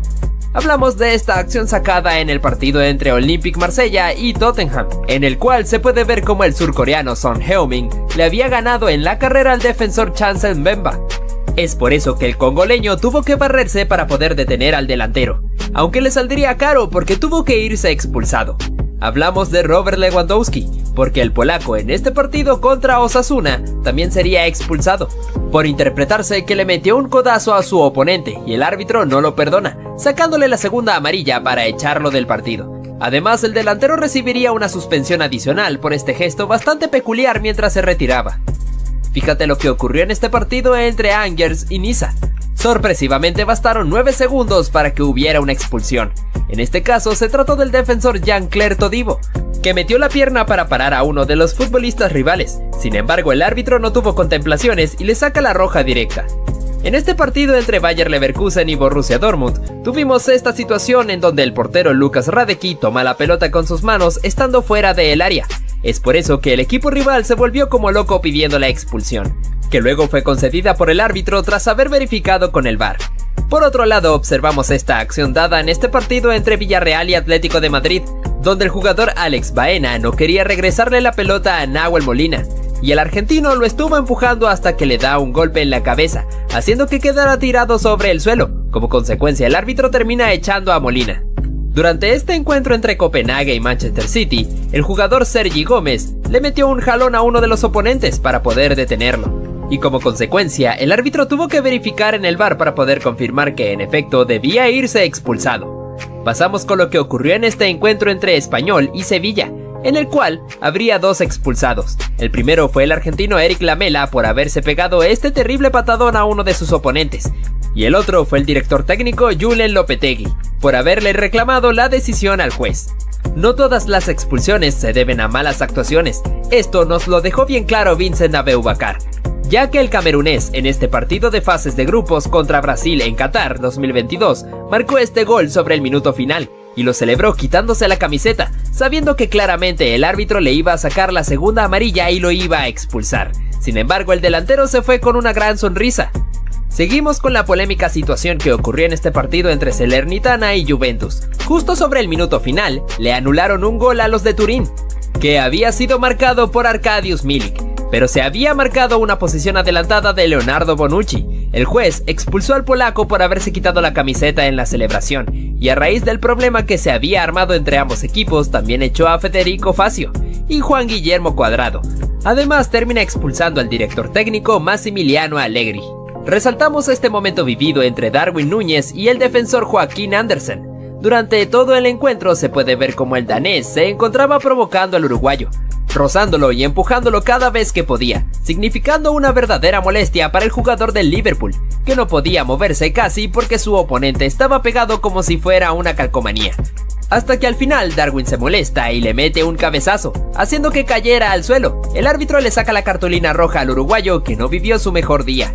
Hablamos de esta acción sacada en el partido entre Olympique Marsella y Tottenham, en el cual se puede ver cómo el surcoreano Son Heung-min le había ganado en la carrera al defensor Chancel Mbemba. Es por eso que el congoleño tuvo que barrerse para poder detener al delantero, aunque le saldría caro porque tuvo que irse expulsado. Hablamos de Robert Lewandowski, porque el polaco en este partido contra Osasuna también sería expulsado, por interpretarse que le metió un codazo a su oponente y el árbitro no lo perdona, sacándole la segunda amarilla para echarlo del partido. Además, el delantero recibiría una suspensión adicional por este gesto bastante peculiar mientras se retiraba. Fíjate lo que ocurrió en este partido entre Angers y Niza. Sorpresivamente bastaron 9 segundos para que hubiera una expulsión. En este caso se trató del defensor Jean-Claire Todibo, que metió la pierna para parar a uno de los futbolistas rivales. Sin embargo, el árbitro no tuvo contemplaciones y le saca la roja directa. En este partido entre Bayer Leverkusen y Borussia Dortmund, tuvimos esta situación en donde el portero Lukas Hradecky toma la pelota con sus manos estando fuera del área. Es por eso que el equipo rival se volvió como loco pidiendo la expulsión, que luego fue concedida por el árbitro tras haber verificado con el VAR. Por otro lado, observamos esta acción dada en este partido entre Villarreal y Atlético de Madrid, donde el jugador Alex Baena no quería regresarle la pelota a Nahuel Molina, y el argentino lo estuvo empujando hasta que le da un golpe en la cabeza, haciendo que quedara tirado sobre el suelo. Como consecuencia, el árbitro termina echando a Molina. Durante este encuentro entre Copenhague y Manchester City, el jugador Sergi Gómez le metió un jalón a uno de los oponentes para poder detenerlo, y como consecuencia, el árbitro tuvo que verificar en el VAR para poder confirmar que en efecto debía irse expulsado. Pasamos con lo que ocurrió en este encuentro entre Español y Sevilla, en el cual habría 2 expulsados. El primero fue el argentino Eric Lamela por haberse pegado este terrible patadón a uno de sus oponentes, y el otro fue el director técnico Julen Lopetegui, por haberle reclamado la decisión al juez. No todas las expulsiones se deben a malas actuaciones, esto nos lo dejó bien claro Vincent Aboubakar, ya que el camerunés en este partido de fases de grupos contra Brasil en Qatar 2022 marcó este gol sobre el minuto final, y lo celebró quitándose la camiseta, sabiendo que claramente el árbitro le iba a sacar la segunda amarilla y lo iba a expulsar. Sin embargo, el delantero se fue con una gran sonrisa. Seguimos con la polémica situación que ocurrió en este partido entre Salernitana y Juventus. Justo sobre el minuto final, le anularon un gol a los de Turín, que había sido marcado por Arkadiusz Milik, pero se había marcado una posición adelantada de Leonardo Bonucci. El juez expulsó al polaco por haberse quitado la camiseta en la celebración, y a raíz del problema que se había armado entre ambos equipos, también echó a Federico Facio y Juan Guillermo Cuadrado. Además, termina expulsando al director técnico Massimiliano Allegri. Resaltamos este momento vivido entre Darwin Núñez y el defensor Joaquín Andersen. Durante todo el encuentro se puede ver cómo el danés se encontraba provocando al uruguayo, rozándolo y empujándolo cada vez que podía, significando una verdadera molestia para el jugador del Liverpool, que no podía moverse casi porque su oponente estaba pegado como si fuera una calcomanía. Hasta que al final Darwin se molesta y le mete un cabezazo, haciendo que cayera al suelo. El árbitro le saca la cartulina roja al uruguayo, que no vivió su mejor día.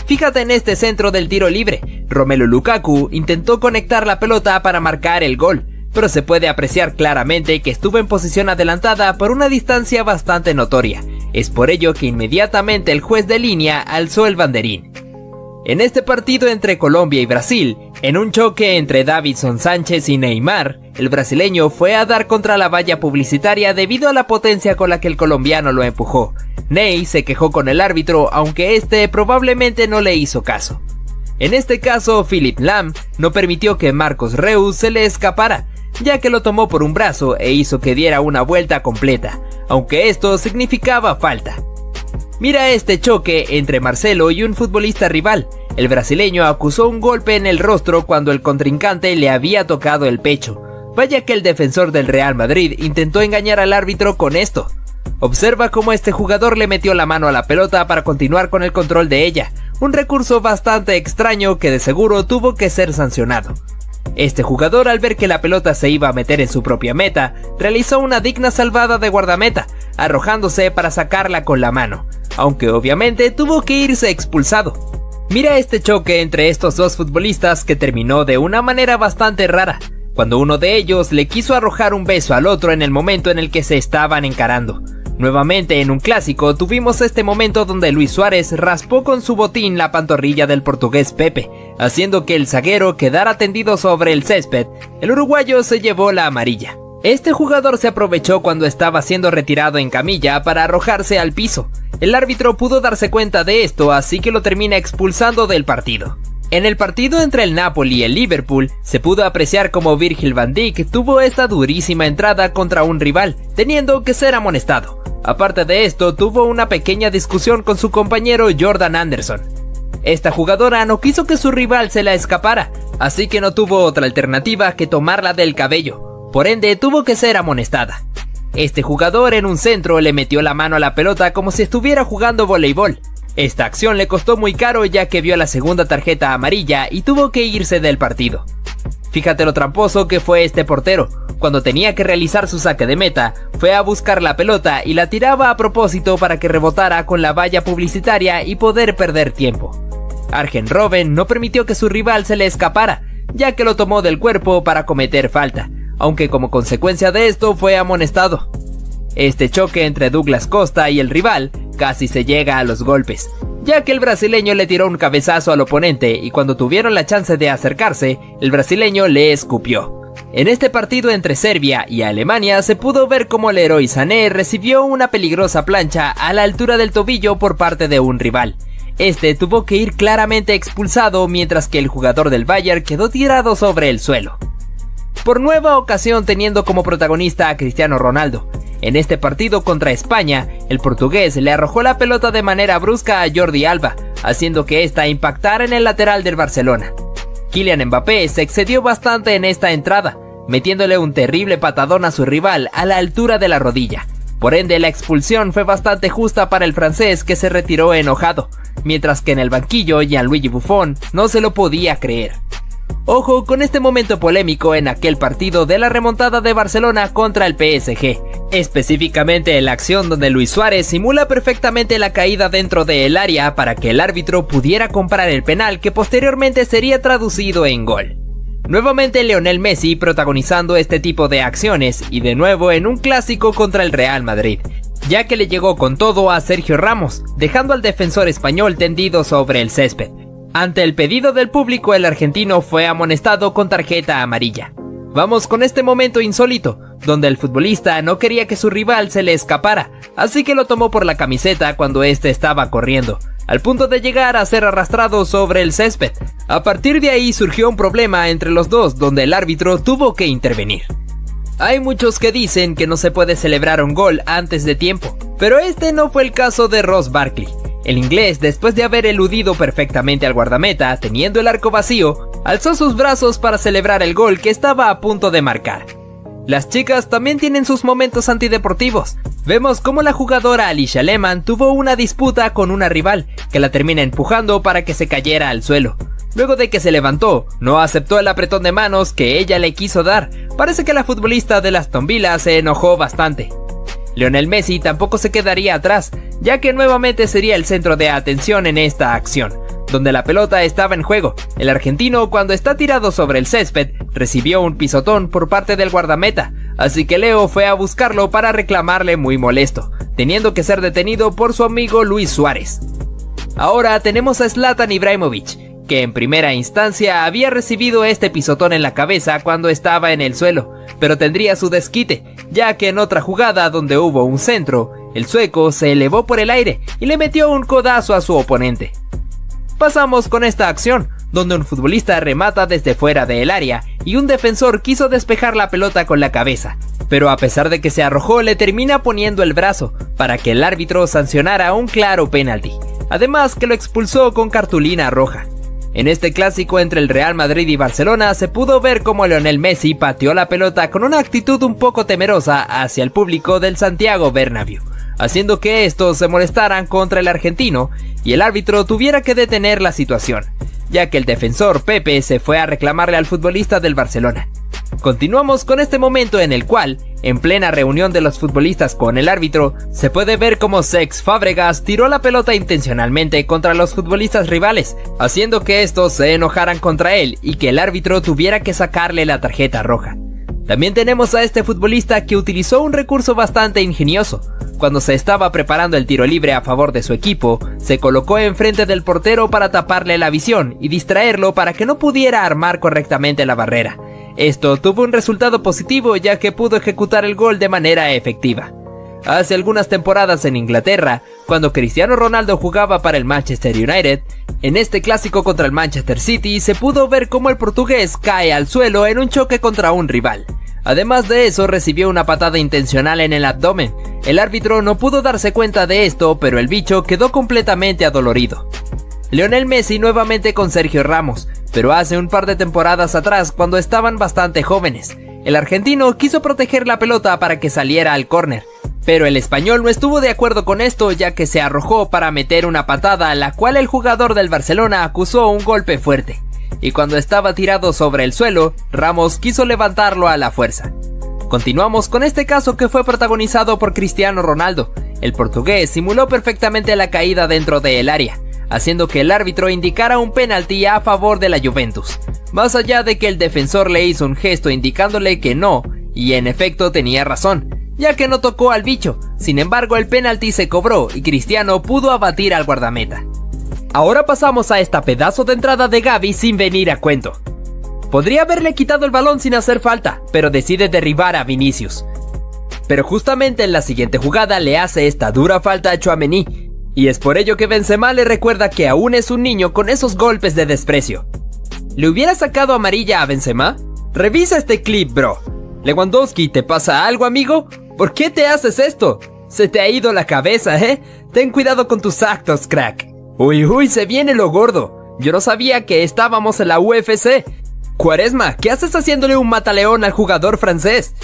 Fíjate en este centro del tiro libre, Romelu Lukaku intentó conectar la pelota para marcar el gol, pero se puede apreciar claramente que estuvo en posición adelantada por una distancia bastante notoria. Es por ello que inmediatamente el juez de línea alzó el banderín. En este partido entre Colombia y Brasil, en un choque entre Davinson Sánchez y Neymar, el brasileño fue a dar contra la valla publicitaria debido a la potencia con la que el colombiano lo empujó. Ney se quejó con el árbitro, aunque este probablemente no le hizo caso. En este caso, Philipp Lahm no permitió que Marcos Reus se le escapara, ya que lo tomó por un brazo e hizo que diera una vuelta completa, aunque esto significaba falta. Mira este choque entre Marcelo y un futbolista rival. El brasileño acusó un golpe en el rostro cuando el contrincante le había tocado el pecho. Vaya que el defensor del Real Madrid intentó engañar al árbitro con esto. Observa cómo este jugador le metió la mano a la pelota para continuar con el control de ella, un recurso bastante extraño que de seguro tuvo que ser sancionado. Este jugador, al ver que la pelota se iba a meter en su propia meta, realizó una digna salvada de guardameta, arrojándose para sacarla con la mano, aunque obviamente tuvo que irse expulsado. Mira este choque entre estos dos futbolistas que terminó de una manera bastante rara, cuando uno de ellos le quiso arrojar un beso al otro en el momento en el que se estaban encarando. Nuevamente en un clásico tuvimos este momento donde Luis Suárez raspó con su botín la pantorrilla del portugués Pepe, haciendo que el zaguero quedara tendido sobre el césped. El uruguayo se llevó la amarilla. Este jugador se aprovechó cuando estaba siendo retirado en camilla para arrojarse al piso. El árbitro pudo darse cuenta de esto, así que lo termina expulsando del partido. En el partido entre el Napoli y el Liverpool, se pudo apreciar como Virgil van Dijk tuvo esta durísima entrada contra un rival, teniendo que ser amonestado. Aparte de esto, tuvo una pequeña discusión con su compañero Jordan Anderson. Esta jugadora no quiso que su rival se la escapara, así que no tuvo otra alternativa que tomarla del cabello, por ende tuvo que ser amonestada. Este jugador en un centro le metió la mano a la pelota como si estuviera jugando voleibol. Esta acción le costó muy caro ya que vio la segunda tarjeta amarilla y tuvo que irse del partido. Fíjate lo tramposo que fue este portero. Cuando tenía que realizar su saque de meta, fue a buscar la pelota y la tiraba a propósito para que rebotara con la valla publicitaria y poder perder tiempo. Arjen Robben no permitió que su rival se le escapara, ya que lo tomó del cuerpo para cometer falta, aunque como consecuencia de esto fue amonestado. Este choque entre Douglas Costa y el rival casi se llega a los golpes, ya que el brasileño le tiró un cabezazo al oponente y cuando tuvieron la chance de acercarse, el brasileño le escupió. En este partido entre Serbia y Alemania se pudo ver cómo Leroy Sané recibió una peligrosa plancha a la altura del tobillo por parte de un rival. Este tuvo que ir claramente expulsado mientras que el jugador del Bayern quedó tirado sobre el suelo. Por nueva ocasión teniendo como protagonista a Cristiano Ronaldo. En este partido contra España, el portugués le arrojó la pelota de manera brusca a Jordi Alba, haciendo que ésta impactara en el lateral del Barcelona. Kylian Mbappé se excedió bastante en esta entrada, metiéndole un terrible patadón a su rival a la altura de la rodilla. Por ende, la expulsión fue bastante justa para el francés, que se retiró enojado, mientras que en el banquillo Gianluigi Buffon no se lo podía creer. Ojo con este momento polémico en aquel partido de la remontada de Barcelona contra el PSG, específicamente en la acción donde Luis Suárez simula perfectamente la caída dentro del área para que el árbitro pudiera comprar el penal que posteriormente sería traducido en gol. Nuevamente Lionel Messi protagonizando este tipo de acciones y de nuevo en un clásico contra el Real Madrid, ya que le llegó con todo a Sergio Ramos, dejando al defensor español tendido sobre el césped. Ante el pedido del público, el argentino fue amonestado con tarjeta amarilla. Vamos con este momento insólito, donde el futbolista no quería que su rival se le escapara, así que lo tomó por la camiseta cuando este estaba corriendo, al punto de llegar a ser arrastrado sobre el césped. A partir de ahí surgió un problema entre los dos, donde el árbitro tuvo que intervenir. Hay muchos que dicen que no se puede celebrar un gol antes de tiempo, pero este no fue el caso de Ross Barkley. El inglés, después de haber eludido perfectamente al guardameta, teniendo el arco vacío, alzó sus brazos para celebrar el gol que estaba a punto de marcar. Las chicas también tienen sus momentos antideportivos. Vemos cómo la jugadora Alicia Lehmann tuvo una disputa con una rival, que la termina empujando para que se cayera al suelo. Luego de que se levantó, no aceptó el apretón de manos que ella le quiso dar. Parece que la futbolista de Aston Villa se enojó bastante. Lionel Messi tampoco se quedaría atrás, ya que nuevamente sería el centro de atención en esta acción, donde la pelota estaba en juego. El argentino, cuando está tirado sobre el césped, recibió un pisotón por parte del guardameta, así que Leo fue a buscarlo para reclamarle muy molesto, teniendo que ser detenido por su amigo Luis Suárez. Ahora tenemos a Zlatan Ibrahimovic, que en primera instancia había recibido este pisotón en la cabeza cuando estaba en el suelo, pero tendría su desquite, ya que en otra jugada donde hubo un centro, el sueco se elevó por el aire y le metió un codazo a su oponente. Pasamos con esta acción, donde un futbolista remata desde fuera del área y un defensor quiso despejar la pelota con la cabeza, pero a pesar de que se arrojó le termina poniendo el brazo para que el árbitro sancionara un claro penalti, además que lo expulsó con cartulina roja. En este clásico entre el Real Madrid y Barcelona se pudo ver cómo Lionel Messi pateó la pelota con una actitud un poco temerosa hacia el público del Santiago Bernabéu, haciendo que estos se molestaran contra el argentino y el árbitro tuviera que detener la situación, ya que el defensor Pepe se fue a reclamarle al futbolista del Barcelona. Continuamos con este momento en el cual, en plena reunión de los futbolistas con el árbitro, se puede ver cómo Cesc Fábregas tiró la pelota intencionalmente contra los futbolistas rivales, haciendo que estos se enojaran contra él y que el árbitro tuviera que sacarle la tarjeta roja. También tenemos a este futbolista que utilizó un recurso bastante ingenioso. Cuando se estaba preparando el tiro libre a favor de su equipo, se colocó enfrente del portero para taparle la visión y distraerlo para que no pudiera armar correctamente la barrera. Esto tuvo un resultado positivo, ya que pudo ejecutar el gol de manera efectiva. Hace algunas temporadas en Inglaterra, cuando Cristiano Ronaldo jugaba para el Manchester United, en este clásico contra el Manchester City se pudo ver cómo el portugués cae al suelo en un choque contra un rival. Además de eso, recibió una patada intencional en el abdomen. El árbitro no pudo darse cuenta de esto, pero el bicho quedó completamente adolorido. Lionel Messi nuevamente con Sergio Ramos, pero hace un par de temporadas atrás cuando estaban bastante jóvenes. El argentino quiso proteger la pelota para que saliera al córner, pero el español no estuvo de acuerdo con esto, ya que se arrojó para meter una patada, a la cual el jugador del Barcelona acusó un golpe fuerte, y cuando estaba tirado sobre el suelo, Ramos quiso levantarlo a la fuerza. Continuamos con este caso que fue protagonizado por Cristiano Ronaldo. El portugués simuló perfectamente la caída dentro del área, haciendo que el árbitro indicara un penalti a favor de la Juventus. Más allá de que el defensor le hizo un gesto indicándole que no, y en efecto tenía razón, ya que no tocó al bicho. Sin embargo, el penalti se cobró y Cristiano pudo abatir al guardameta. Ahora pasamos a esta pedazo de entrada de Gavi sin venir a cuento. Podría haberle quitado el balón sin hacer falta, pero decide derribar a Vinicius. Pero justamente en la siguiente jugada le hace esta dura falta a Tchouaméni, y es por ello que Benzema le recuerda que aún es un niño con esos golpes de desprecio. ¿Le hubiera sacado amarilla a Benzema? Revisa este clip, bro. Lewandowski, ¿te pasa algo, amigo? ¿Por qué te haces esto? Se te ha ido la cabeza, ¿eh? Ten cuidado con tus actos, crack. Uy, se viene lo gordo. Yo no sabía que estábamos en la UFC. Quaresma, ¿qué haces haciéndole un mataleón al jugador francés?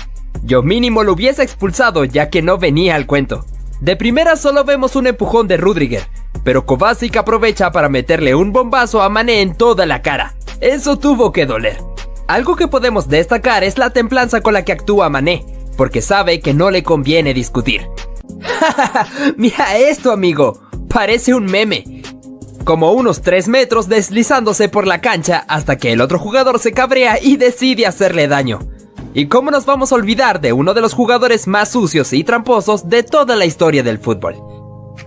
Yo mínimo lo hubiese expulsado ya que no venía al cuento. De primera solo vemos un empujón de Rüdiger, pero Kovacic aprovecha para meterle un bombazo a Mané en toda la cara. Eso tuvo que doler. Algo que podemos destacar es la templanza con la que actúa Mané, porque sabe que no le conviene discutir. Mira esto, amigo, parece un meme. Como unos 3 metros deslizándose por la cancha hasta que el otro jugador se cabrea y decide hacerle daño. ¿Y cómo nos vamos a olvidar de uno de los jugadores más sucios y tramposos de toda la historia del fútbol?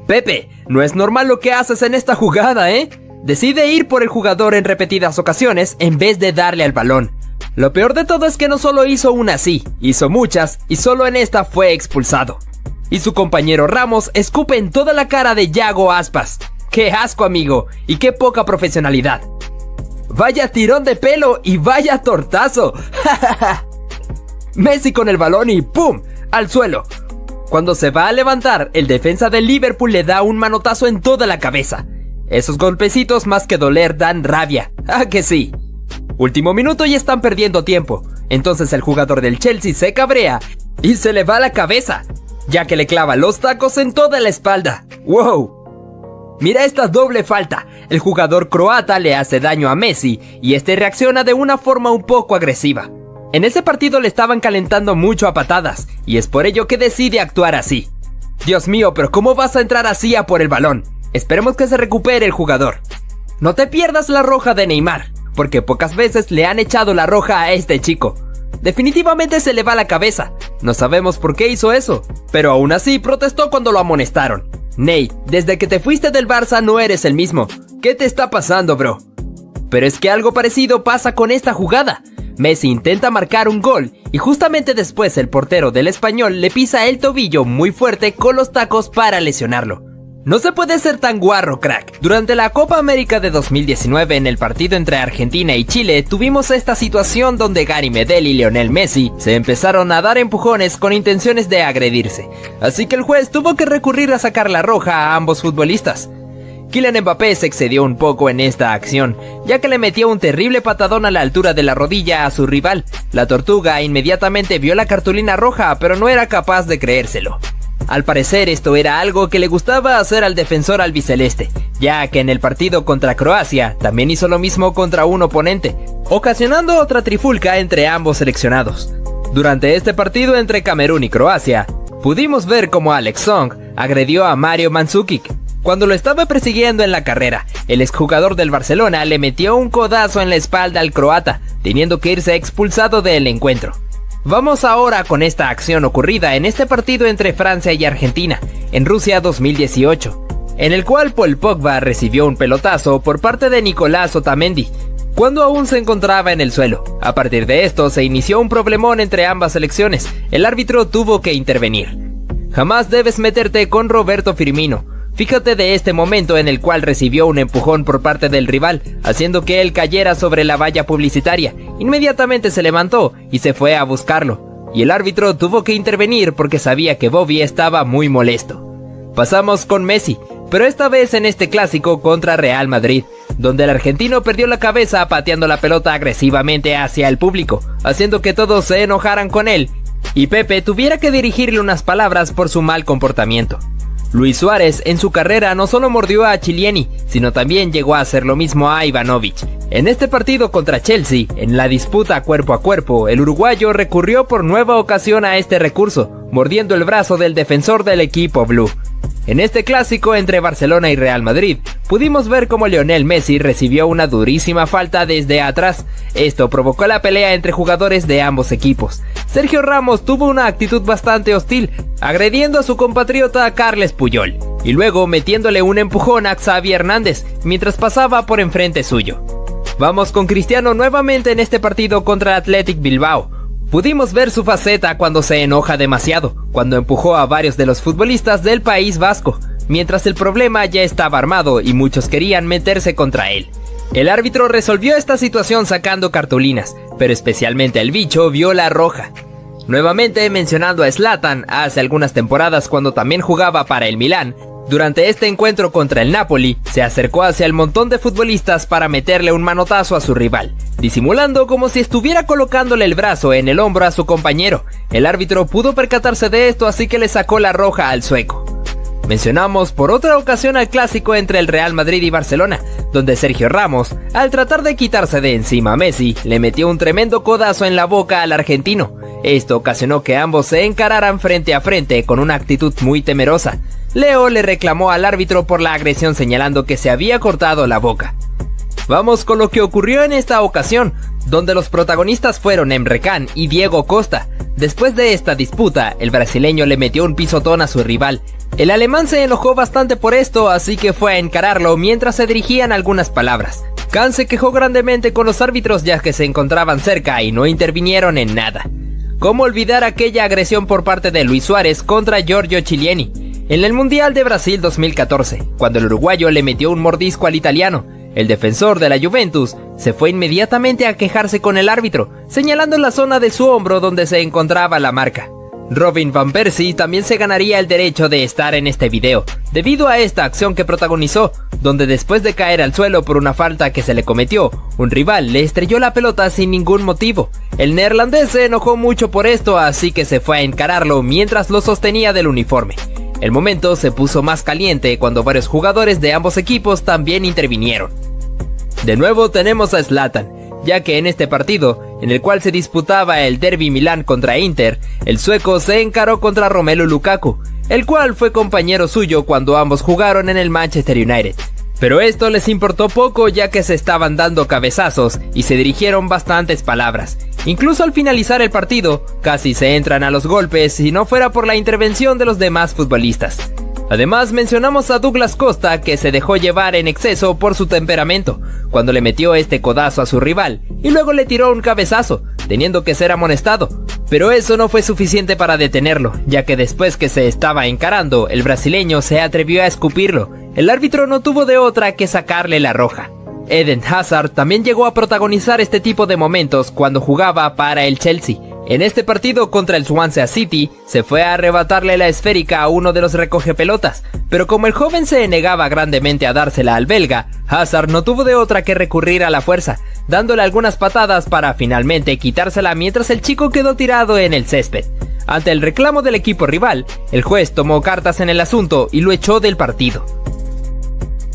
Pepe, no es normal lo que haces en esta jugada, ¿eh? Decide ir por el jugador en repetidas ocasiones en vez de darle al balón. Lo peor de todo es que no solo hizo una así, hizo muchas y solo en esta fue expulsado. Y su compañero Ramos escupe en toda la cara de Yago Aspas. ¡Qué asco, amigo! ¡Y qué poca profesionalidad! ¡Vaya tirón de pelo y vaya tortazo! Messi con el balón y ¡pum! Al suelo. Cuando se va a levantar, el defensa del Liverpool le da un manotazo en toda la cabeza. Esos golpecitos más que doler dan rabia. ¡Ah, que sí! Último minuto y están perdiendo tiempo. Entonces el jugador del Chelsea se cabrea y se le va la cabeza, ya que le clava los tacos en toda la espalda. ¡Wow! Mira esta doble falta. El jugador croata le hace daño a Messi y este reacciona de una forma un poco agresiva. En ese partido le estaban calentando mucho a patadas y es por ello que decide actuar así. Dios mío, pero ¿cómo vas a entrar así a por el balón? Esperemos que se recupere el jugador. No te pierdas la roja de Neymar, porque pocas veces le han echado la roja a este chico. Definitivamente se le va la cabeza. No sabemos por qué hizo eso, pero aún así protestó cuando lo amonestaron. Ney, desde que te fuiste del Barça no eres el mismo. ¿Qué te está pasando, bro? Pero es que algo parecido pasa con esta jugada. Messi intenta marcar un gol y justamente después el portero del Español le pisa el tobillo muy fuerte con los tacos para lesionarlo. No se puede ser tan guarro, crack. Durante la Copa América de 2019, en el partido entre Argentina y Chile, tuvimos esta situación donde Gary Medel y Lionel Messi se empezaron a dar empujones con intenciones de agredirse. Así que el juez tuvo que recurrir a sacar la roja a ambos futbolistas. Kylian Mbappé se excedió un poco en esta acción, ya que le metió un terrible patadón a la altura de la rodilla a su rival. La Tortuga inmediatamente vio la cartulina roja, pero no era capaz de creérselo. Al parecer esto era algo que le gustaba hacer al defensor albiceleste, ya que en el partido contra Croacia también hizo lo mismo contra un oponente, ocasionando otra trifulca entre ambos seleccionados. Durante este partido entre Camerún y Croacia, pudimos ver cómo Alex Song agredió a Mario Mandzukic. Cuando lo estaba persiguiendo en la carrera, el exjugador del Barcelona le metió un codazo en la espalda al croata, teniendo que irse expulsado del encuentro. Vamos ahora con esta acción ocurrida en este partido entre Francia y Argentina, en Rusia 2018, en el cual Paul Pogba recibió un pelotazo por parte de Nicolás Otamendi, cuando aún se encontraba en el suelo. A partir de esto se inició un problemón entre ambas selecciones, el árbitro tuvo que intervenir. Jamás debes meterte con Roberto Firmino. Fíjate de este momento en el cual recibió un empujón por parte del rival, haciendo que él cayera sobre la valla publicitaria. Inmediatamente se levantó y se fue a buscarlo, y el árbitro tuvo que intervenir porque sabía que Bobby estaba muy molesto. Pasamos con Messi, pero esta vez en este clásico contra Real Madrid, donde el argentino perdió la cabeza pateando la pelota agresivamente hacia el público, haciendo que todos se enojaran con él, y Pepe tuviera que dirigirle unas palabras por su mal comportamiento. Luis Suárez en su carrera no solo mordió a Chiellini, sino también llegó a hacer lo mismo a Ivanovic. En este partido contra Chelsea, en la disputa cuerpo a cuerpo, el uruguayo recurrió por nueva ocasión a este recurso, mordiendo el brazo del defensor del equipo blue. En este clásico entre Barcelona y Real Madrid, pudimos ver cómo Lionel Messi recibió una durísima falta desde atrás. Esto provocó la pelea entre jugadores de ambos equipos. Sergio Ramos tuvo una actitud bastante hostil, agrediendo a su compatriota Carles Puyol, y luego metiéndole un empujón a Xavi Hernández, mientras pasaba por enfrente suyo. Vamos con Cristiano nuevamente en este partido contra Athletic Bilbao. Pudimos ver su faceta cuando se enoja demasiado, cuando empujó a varios de los futbolistas del País Vasco, mientras el problema ya estaba armado y muchos querían meterse contra él. El árbitro resolvió esta situación sacando cartulinas, pero especialmente el bicho vio la roja. Nuevamente mencionando a Zlatan hace algunas temporadas cuando también jugaba para el Milán, durante este encuentro contra el Napoli, se acercó hacia el montón de futbolistas para meterle un manotazo a su rival, disimulando como si estuviera colocándole el brazo en el hombro a su compañero. El árbitro pudo percatarse de esto, así que le sacó la roja al sueco. Mencionamos por otra ocasión al clásico entre el Real Madrid y Barcelona, donde Sergio Ramos, al tratar de quitarse de encima a Messi, le metió un tremendo codazo en la boca al argentino. Esto ocasionó que ambos se encararan frente a frente con una actitud muy temerosa. Leo le reclamó al árbitro por la agresión señalando que se había cortado la boca. Vamos con lo que ocurrió en esta ocasión, donde los protagonistas fueron Emre Can y Diego Costa. Después de esta disputa, el brasileño le metió un pisotón a su rival. El alemán se enojó bastante por esto, así que fue a encararlo mientras se dirigían algunas palabras. Can se quejó grandemente con los árbitros ya que se encontraban cerca y no intervinieron en nada. ¿Cómo olvidar aquella agresión por parte de Luis Suárez contra Giorgio Chiellini en el Mundial de Brasil 2014, cuando el uruguayo le metió un mordisco al italiano? El defensor de la Juventus se fue inmediatamente a quejarse con el árbitro, señalando la zona de su hombro donde se encontraba la marca. Robin van Persie también se ganaría el derecho de estar en este video, debido a esta acción que protagonizó, donde después de caer al suelo por una falta que se le cometió, un rival le estrelló la pelota sin ningún motivo. El neerlandés se enojó mucho por esto, así que se fue a encararlo mientras lo sostenía del uniforme. El momento se puso más caliente cuando varios jugadores de ambos equipos también intervinieron. De nuevo tenemos a Zlatan, ya que en este partido, en el cual se disputaba el Derby Milán contra Inter, el sueco se encaró contra Romelu Lukaku, el cual fue compañero suyo cuando ambos jugaron en el Manchester United. Pero esto les importó poco ya que se estaban dando cabezazos y se dirigieron bastantes palabras. Incluso al finalizar el partido, casi se entran a los golpes si no fuera por la intervención de los demás futbolistas. Además mencionamos a Douglas Costa, que se dejó llevar en exceso por su temperamento, cuando le metió este codazo a su rival y luego le tiró un cabezazo, teniendo que ser amonestado. Pero eso no fue suficiente para detenerlo, ya que después que se estaba encarando, el brasileño se atrevió a escupirlo. El árbitro no tuvo de otra que sacarle la roja. Eden Hazard también llegó a protagonizar este tipo de momentos cuando jugaba para el Chelsea. En este partido contra el Swansea City, se fue a arrebatarle la esférica a uno de los recogepelotas, pero como el joven se negaba grandemente a dársela al belga, Hazard no tuvo de otra que recurrir a la fuerza, dándole algunas patadas para finalmente quitársela mientras el chico quedó tirado en el césped. Ante el reclamo del equipo rival, el juez tomó cartas en el asunto y lo echó del partido.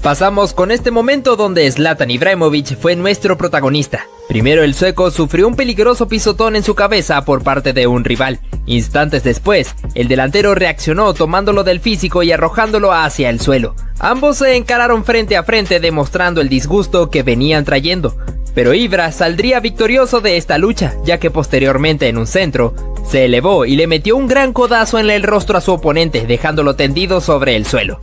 Pasamos con este momento donde Zlatan Ibrahimovic fue nuestro protagonista. Primero el sueco sufrió un peligroso pisotón en su cabeza por parte de un rival. Instantes después, el delantero reaccionó tomándolo del físico y arrojándolo hacia el suelo. Ambos se encararon frente a frente demostrando el disgusto que venían trayendo. Pero Ibra saldría victorioso de esta lucha, ya que posteriormente en un centro, se elevó y le metió un gran codazo en el rostro a su oponente, dejándolo tendido sobre el suelo.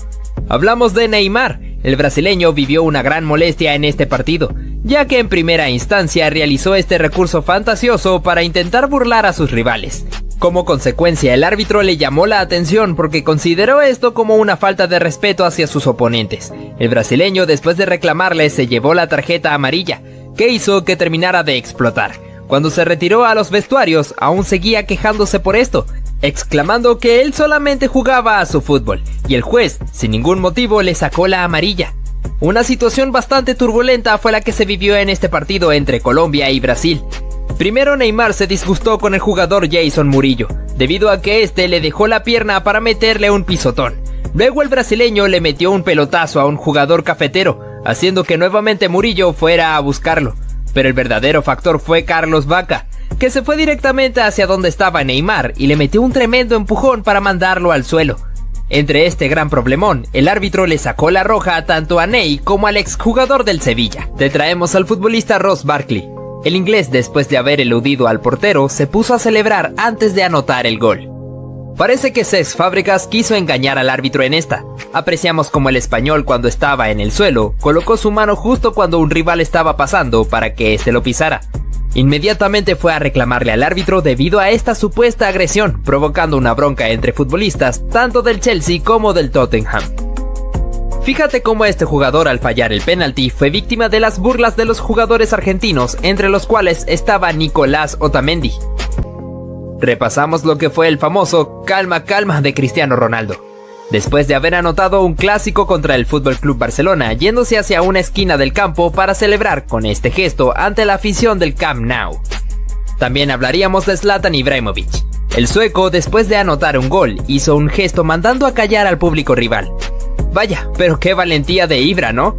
Hablamos de Neymar. El brasileño vivió una gran molestia en este partido, ya que en primera instancia realizó este recurso fantasioso para intentar burlar a sus rivales. Como consecuencia, el árbitro le llamó la atención porque consideró esto como una falta de respeto hacia sus oponentes. El brasileño, después de reclamarle, se llevó la tarjeta amarilla, que hizo que terminara de explotar. Cuando se retiró a los vestuarios, aún seguía quejándose por esto, exclamando que él solamente jugaba a su fútbol, y el juez, sin ningún motivo, le sacó la amarilla. Una situación bastante turbulenta fue la que se vivió en este partido entre Colombia y Brasil. Primero Neymar se disgustó con el jugador Jason Murillo, debido a que este le dejó la pierna para meterle un pisotón. Luego el brasileño le metió un pelotazo a un jugador cafetero, haciendo que nuevamente Murillo fuera a buscarlo. Pero el verdadero factor fue Carlos Vaca, que se fue directamente hacia donde estaba Neymar y le metió un tremendo empujón para mandarlo al suelo. Entre este gran problemón, el árbitro le sacó la roja tanto a Ney como al exjugador del Sevilla. Te traemos al futbolista Ross Barkley. El inglés, después de haber eludido al portero, se puso a celebrar antes de anotar el gol. Parece que Cesc Fábregas quiso engañar al árbitro en esta. Apreciamos como el español, cuando estaba en el suelo, colocó su mano justo cuando un rival estaba pasando para que éste lo pisara. Inmediatamente fue a reclamarle al árbitro debido a esta supuesta agresión, provocando una bronca entre futbolistas tanto del Chelsea como del Tottenham. Fíjate cómo este jugador, al fallar el penalti, fue víctima de las burlas de los jugadores argentinos, entre los cuales estaba Nicolás Otamendi. Repasamos lo que fue el famoso calma calma de Cristiano Ronaldo. Después de haber anotado un clásico contra el FC Barcelona, yéndose hacia una esquina del campo para celebrar con este gesto ante la afición del Camp Nou. También hablaríamos de Zlatan Ibrahimovic. El sueco, después de anotar un gol, hizo un gesto mandando a callar al público rival. Vaya, pero qué valentía de Ibra, ¿no?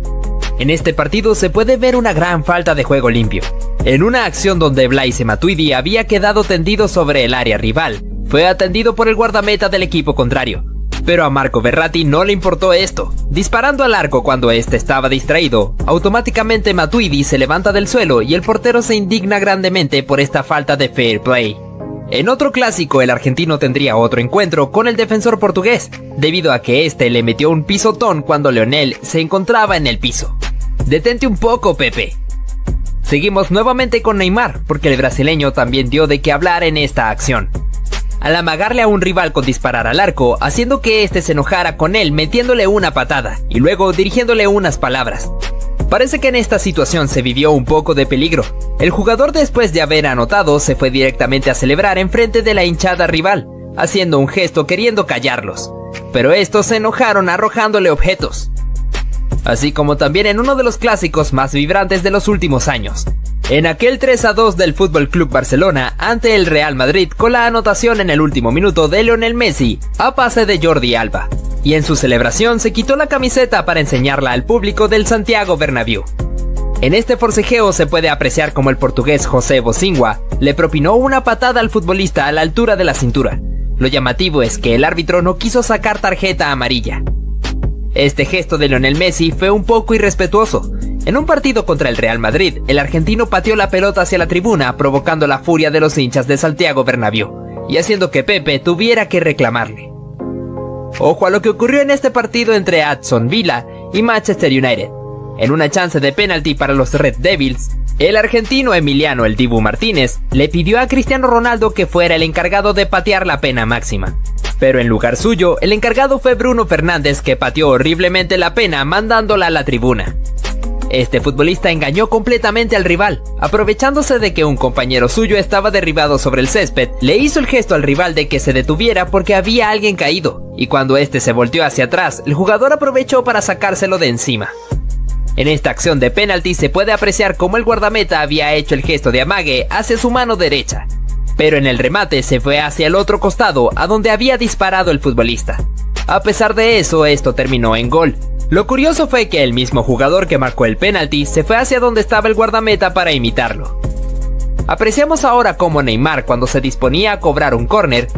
En este partido se puede ver una gran falta de juego limpio. En una acción donde Blaise Matuidi había quedado tendido sobre el área rival, fue atendido por el guardameta del equipo contrario. Pero a Marco Verratti no le importó esto. Disparando al arco cuando este estaba distraído, automáticamente Matuidi se levanta del suelo y el portero se indigna grandemente por esta falta de fair play. En otro clásico, el argentino tendría otro encuentro con el defensor portugués, debido a que este le metió un pisotón cuando Lionel se encontraba en el piso. Detente un poco, Pepe. Seguimos nuevamente con Neymar, porque el brasileño también dio de qué hablar en esta acción. Al amagarle a un rival con disparar al arco, haciendo que este se enojara con él metiéndole una patada y luego dirigiéndole unas palabras. Parece que en esta situación se vivió un poco de peligro. El jugador, después de haber anotado, se fue directamente a celebrar enfrente de la hinchada rival, haciendo un gesto queriendo callarlos. Pero estos se enojaron arrojándole objetos. Así como también en uno de los clásicos más vibrantes de los últimos años. En aquel 3-2 del FC Barcelona ante el Real Madrid, con la anotación en el último minuto de Lionel Messi a pase de Jordi Alba. Y en su celebración se quitó la camiseta para enseñarla al público del Santiago Bernabéu. En este forcejeo se puede apreciar como el portugués José Bocingua le propinó una patada al futbolista a la altura de la cintura. Lo llamativo es que el árbitro no quiso sacar tarjeta amarilla. Este gesto de Lionel Messi fue un poco irrespetuoso. En un partido contra el Real Madrid, el argentino pateó la pelota hacia la tribuna, provocando la furia de los hinchas de Santiago Bernabéu, y haciendo que Pepe tuviera que reclamarle. Ojo a lo que ocurrió en este partido entre Aston Villa y Manchester United. En una chance de penalti para los Red Devils, el argentino Emiliano "El Dibu" Martínez le pidió a Cristiano Ronaldo que fuera el encargado de patear la pena máxima. Pero en lugar suyo, el encargado fue Bruno Fernández, que pateó horriblemente la pena mandándola a la tribuna. Este futbolista engañó completamente al rival, aprovechándose de que un compañero suyo estaba derribado sobre el césped, le hizo el gesto al rival de que se detuviera porque había alguien caído, y cuando este se volteó hacia atrás, el jugador aprovechó para sacárselo de encima. En esta acción de penalti se puede apreciar cómo el guardameta había hecho el gesto de amague hacia su mano derecha, pero en el remate se fue hacia el otro costado, a donde había disparado el futbolista. A pesar de eso, esto terminó en gol. Lo curioso fue que el mismo jugador que marcó el penalti se fue hacia donde estaba el guardameta para imitarlo. Apreciamos ahora cómo Neymar, cuando se disponía a cobrar un córner,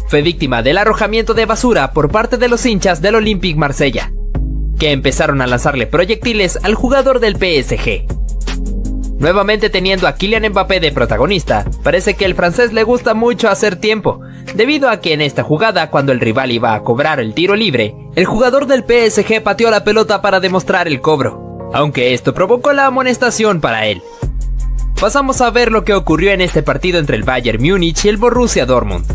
fue víctima del arrojamiento de basura por parte de los hinchas del Olympique Marsella, que empezaron a lanzarle proyectiles al jugador del PSG. Nuevamente teniendo a Kylian Mbappé de protagonista, parece que el francés le gusta mucho hacer tiempo, debido a que en esta jugada, cuando el rival iba a cobrar el tiro libre, el jugador del PSG pateó la pelota para demostrar el cobro, aunque esto provocó la amonestación para él. Pasamos a ver lo que ocurrió en este partido entre el Bayern Múnich y el Borussia Dortmund,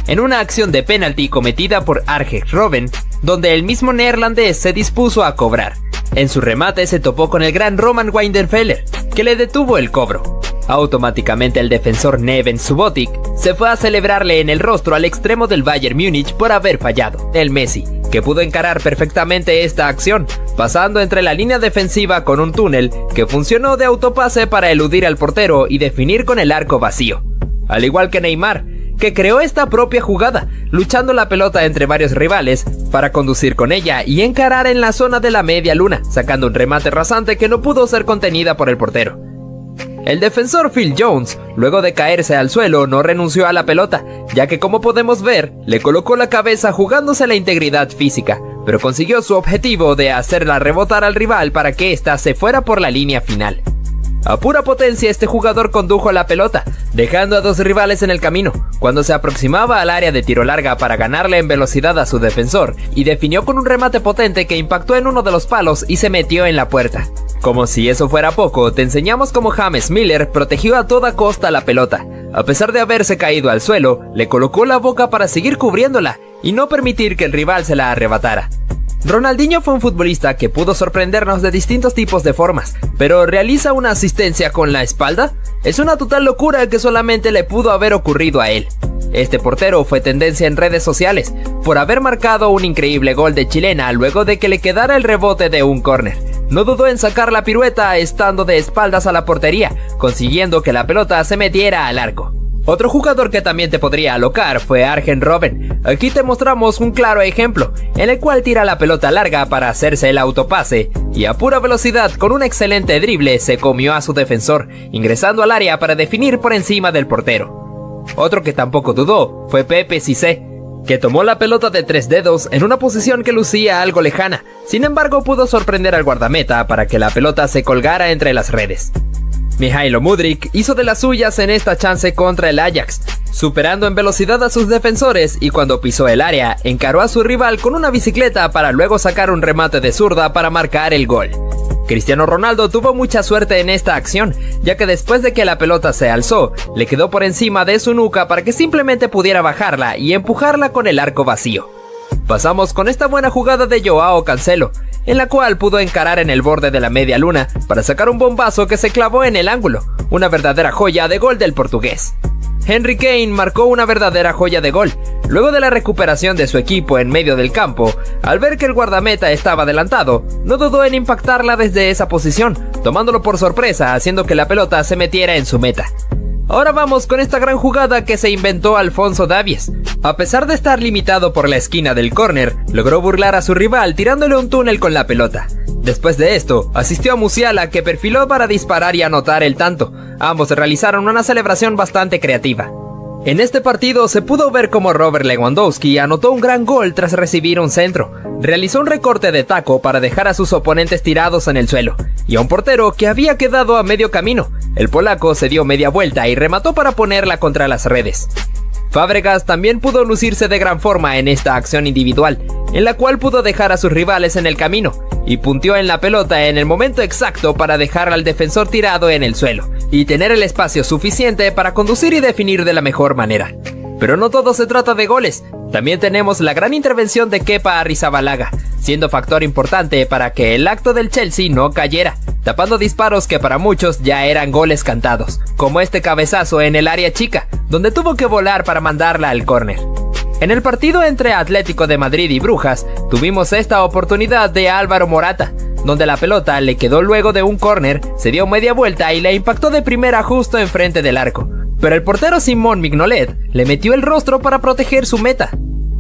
en una acción de penalti cometida por Arjen Robben, donde el mismo neerlandés se dispuso a cobrar. En su remate se topó con el gran Roman Weidenfeller, que le detuvo el cobro. Automáticamente el defensor Neven Subotic se fue a celebrarle en el rostro al extremo del Bayern Múnich por haber fallado. El Messi, que pudo encarar perfectamente esta acción, pasando entre la línea defensiva con un túnel que funcionó de autopase para eludir al portero y definir con el arco vacío. Al igual que Neymar, que creó esta propia jugada, luchando la pelota entre varios rivales para conducir con ella y encarar en la zona de la media luna, sacando un remate rasante que no pudo ser contenida por el portero. El defensor Phil Jones, luego de caerse al suelo, no renunció a la pelota, ya que como podemos ver, le colocó la cabeza jugándose la integridad física, pero consiguió su objetivo de hacerla rebotar al rival para que ésta se fuera por la línea final. A pura potencia este jugador condujo la pelota, dejando a dos rivales en el camino, cuando se aproximaba al área de tiro larga para ganarle en velocidad a su defensor, y definió con un remate potente que impactó en uno de los palos y se metió en la puerta. Como si eso fuera poco, te enseñamos cómo James Miller protegió a toda costa la pelota. A pesar de haberse caído al suelo, le colocó la boca para seguir cubriéndola y no permitir que el rival se la arrebatara. Ronaldinho fue un futbolista que pudo sorprendernos de distintos tipos de formas, pero ¿realiza una asistencia con la espalda? Es una total locura que solamente le pudo haber ocurrido a él. Este portero fue tendencia en redes sociales por haber marcado un increíble gol de chilena luego de que le quedara el rebote de un córner. No dudó en sacar la pirueta estando de espaldas a la portería, consiguiendo que la pelota se metiera al arco. Otro jugador que también te podría alocar fue Arjen Robben. Aquí te mostramos un claro ejemplo, en el cual tira la pelota larga para hacerse el autopase, y a pura velocidad con un excelente drible se comió a su defensor, ingresando al área para definir por encima del portero. Otro que tampoco dudó fue Pepe Cissé, que tomó la pelota de 3 dedos en una posición que lucía algo lejana, sin embargo pudo sorprender al guardameta para que la pelota se colgara entre las redes. Mihailo Mudryk hizo de las suyas en esta chance contra el Ajax, superando en velocidad a sus defensores y cuando pisó el área, encaró a su rival con una bicicleta para luego sacar un remate de zurda para marcar el gol. Cristiano Ronaldo tuvo mucha suerte en esta acción, ya que después de que la pelota se alzó, le quedó por encima de su nuca para que simplemente pudiera bajarla y empujarla con el arco vacío. Pasamos con esta buena jugada de Joao Cancelo, en la cual pudo encarar en el borde de la media luna para sacar un bombazo que se clavó en el ángulo, una verdadera joya de gol del portugués. Henry Kane marcó una verdadera joya de gol, luego de la recuperación de su equipo en medio del campo. Al ver que el guardameta estaba adelantado, no dudó en impactarla desde esa posición, tomándolo por sorpresa, haciendo que la pelota se metiera en su meta. Ahora vamos con esta gran jugada que se inventó Alfonso Davies. A pesar de estar limitado por la esquina del córner, logró burlar a su rival tirándole un túnel con la pelota. Después de esto, asistió a Musiala, que perfiló para disparar y anotar el tanto. Ambos realizaron una celebración bastante creativa. En este partido se pudo ver cómo Robert Lewandowski anotó un gran gol tras recibir un centro. Realizó un recorte de taco para dejar a sus oponentes tirados en el suelo, y a un portero que había quedado a medio camino. El polaco se dio media vuelta y remató para ponerla contra las redes. Fábregas también pudo lucirse de gran forma en esta acción individual, en la cual pudo dejar a sus rivales en el camino, y punteó en la pelota en el momento exacto para dejar al defensor tirado en el suelo, y tener el espacio suficiente para conducir y definir de la mejor manera. Pero no todo se trata de goles, también tenemos la gran intervención de Kepa Arrizabalaga, siendo factor importante para que el acto del Chelsea no cayera, tapando disparos que para muchos ya eran goles cantados, como este cabezazo en el área chica, donde tuvo que volar para mandarla al córner. En el partido entre Atlético de Madrid y Brujas, tuvimos esta oportunidad de Álvaro Morata, donde la pelota le quedó luego de un córner, se dio media vuelta y le impactó de primera justo enfrente del arco. Pero el portero Simón Mignolet le metió el rostro para proteger su meta.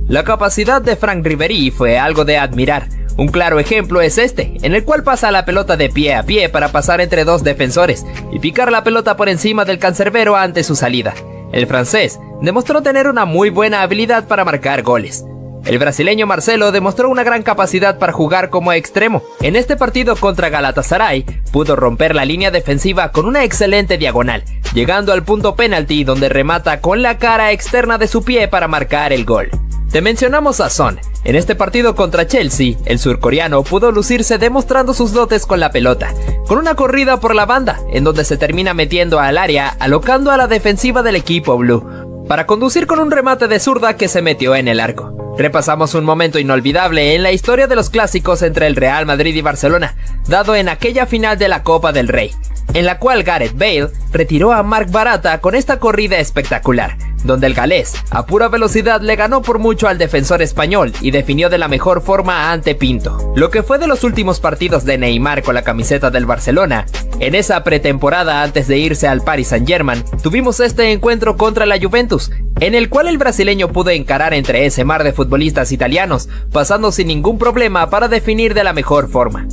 La capacidad de Franck Ribéry fue algo de admirar. Un claro ejemplo es este, en el cual pasa la pelota de pie a pie para pasar entre dos defensores y picar la pelota por encima del cancerbero ante su salida. El francés demostró tener una muy buena habilidad para marcar goles. El brasileño Marcelo demostró una gran capacidad para jugar como extremo. En este partido contra Galatasaray, pudo romper la línea defensiva con una excelente diagonal, llegando al punto penalti donde remata con la cara externa de su pie para marcar el gol. Te mencionamos a Son. En este partido contra Chelsea, el surcoreano pudo lucirse demostrando sus dotes con la pelota, con una corrida por la banda, en donde se termina metiendo al área, alocando a la defensiva del equipo blue, para conducir con un remate de zurda que se metió en el arco. Repasamos un momento inolvidable en la historia de los clásicos entre el Real Madrid y Barcelona, dado en aquella final de la Copa del Rey, en la cual Gareth Bale retiró a Marc Baratra con esta corrida espectacular, donde el galés a pura velocidad le ganó por mucho al defensor español y definió de la mejor forma ante Pinto. Lo que fue de los últimos partidos de Neymar con la camiseta del Barcelona, en esa pretemporada antes de irse al Paris Saint-Germain, tuvimos este encuentro contra la Juventus, en el cual el brasileño pudo encarar entre ese mar de futbolistas italianos, pasando sin ningún problema para definir de la mejor forma.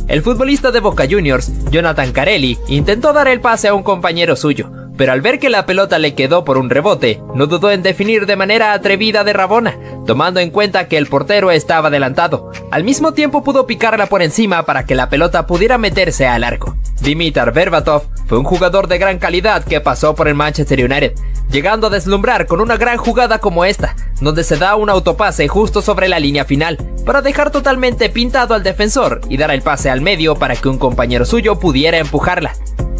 El futbolista de Boca Juniors, Jonathan Carelli, intentó dar el pase a un compañero suyo, pero al ver que la pelota le quedó por un rebote, no dudó en definir de manera atrevida de Rabona, tomando en cuenta que el portero estaba adelantado. Al mismo tiempo pudo picarla por encima para que la pelota pudiera meterse al arco. Dimitar Berbatov fue un jugador de gran calidad que pasó por el Manchester United, llegando a deslumbrar con una gran jugada como esta, donde se da un autopase justo sobre la línea final, para dejar totalmente pintado al defensor y dar el pase al medio para que un compañero suyo pudiera empujarla.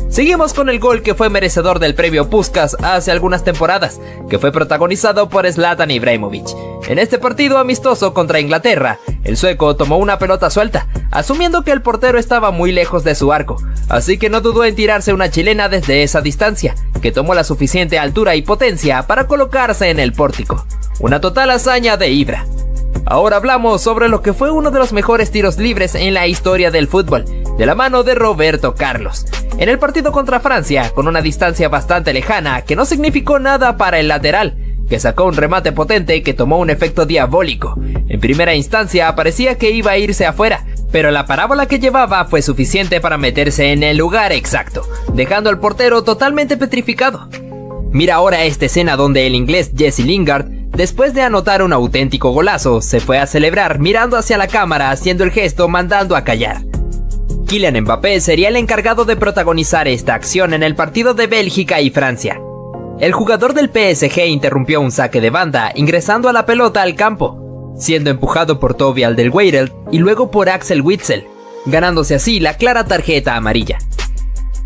Seguimos con el gol que fue merecedor del premio Puskás hace algunas temporadas, que fue protagonizado por Zlatan Ibrahimovic. En este partido amistoso contra Inglaterra, el sueco tomó una pelota suelta, asumiendo que el portero estaba muy lejos de su arco, así que no dudó en tirarse una chilena desde esa distancia, que tomó la suficiente altura y potencia para colocarse en el pórtico. Una total hazaña de Ibra. Ahora hablamos sobre lo que fue uno de los mejores tiros libres en la historia del fútbol, de la mano de Roberto Carlos. En el partido contra Francia, con una distancia bastante lejana que no significó nada para el lateral, que sacó un remate potente que tomó un efecto diabólico. En primera instancia parecía que iba a irse afuera, pero la parábola que llevaba fue suficiente para meterse en el lugar exacto, dejando al portero totalmente petrificado. Mira ahora esta escena donde el inglés Jesse Lingard, después de anotar un auténtico golazo, se fue a celebrar mirando hacia la cámara haciendo el gesto mandando a callar. Kylian Mbappé sería el encargado de protagonizar esta acción en el partido de Bélgica y Francia. El jugador del PSG interrumpió un saque de banda ingresando a la pelota al campo, siendo empujado por Toby Alderweireld y luego por Axel Witsel, ganándose así la clara tarjeta amarilla.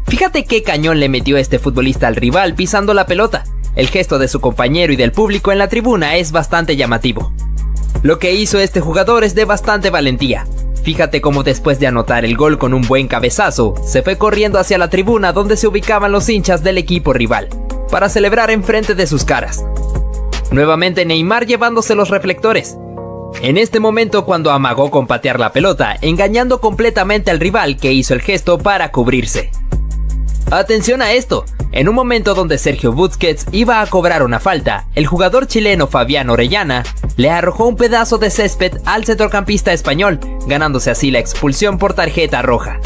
Fíjate qué cañón le metió este futbolista al rival pisando la pelota. El gesto de su compañero y del público en la tribuna es bastante llamativo. Lo que hizo este jugador es de bastante valentía. Fíjate cómo después de anotar el gol con un buen cabezazo, se fue corriendo hacia la tribuna donde se ubicaban los hinchas del equipo rival, para celebrar enfrente de sus caras. Nuevamente Neymar llevándose los reflectores. En este momento cuando amagó con patear la pelota, engañando completamente al rival que hizo el gesto para cubrirse. Atención a esto, en un momento donde Sergio Busquets iba a cobrar una falta, el jugador chileno Fabián Orellana le arrojó un pedazo de césped al centrocampista español, ganándose así la expulsión por tarjeta roja.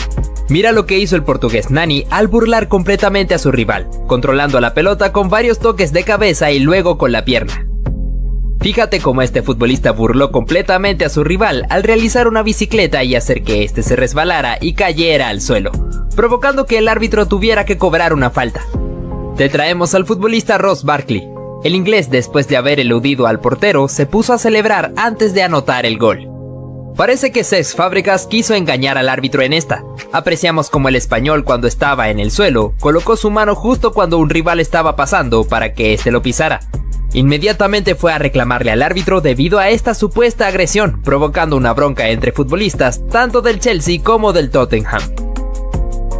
Mira lo que hizo el portugués Nani al burlar completamente a su rival, controlando la pelota con varios toques de cabeza y luego con la pierna. Fíjate cómo este futbolista burló completamente a su rival al realizar una bicicleta y hacer que este se resbalara y cayera al suelo, provocando que el árbitro tuviera que cobrar una falta. Te traemos al futbolista Ross Barkley. El inglés, después de haber eludido al portero, se puso a celebrar antes de anotar el gol. Parece que Cesc Fábregas quiso engañar al árbitro en esta. Apreciamos como el español, cuando estaba en el suelo, colocó su mano justo cuando un rival estaba pasando para que éste lo pisara. Inmediatamente fue a reclamarle al árbitro debido a esta supuesta agresión, provocando una bronca entre futbolistas tanto del Chelsea como del Tottenham.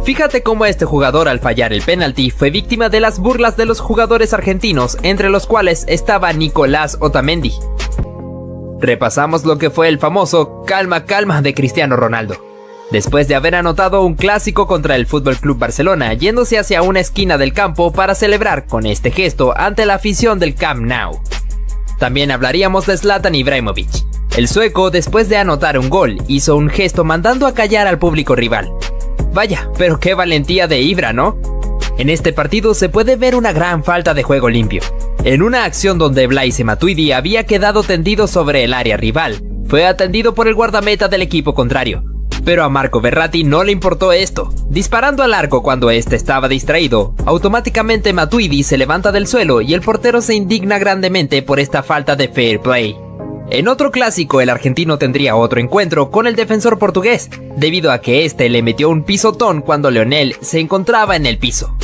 Fíjate cómo este jugador al fallar el penalti fue víctima de las burlas de los jugadores argentinos, entre los cuales estaba Nicolás Otamendi. Repasamos lo que fue el famoso calma calma de Cristiano Ronaldo. Después de haber anotado un clásico contra el FC Barcelona, yéndose hacia una esquina del campo para celebrar con este gesto ante la afición del Camp Nou. También hablaríamos de Zlatan Ibrahimovic. El sueco, después de anotar un gol, hizo un gesto mandando a callar al público rival. Vaya, pero qué valentía de Ibra, ¿no? En este partido se puede ver una gran falta de juego limpio. En una acción donde Blaise Matuidi había quedado tendido sobre el área rival, fue atendido por el guardameta del equipo contrario. Pero a Marco Verratti no le importó esto. Disparando al arco cuando este estaba distraído, automáticamente Matuidi se levanta del suelo y el portero se indigna grandemente por esta falta de fair play. En otro clásico, el argentino tendría otro encuentro con el defensor portugués, debido a que este le metió un pisotón cuando Lionel se encontraba en el piso.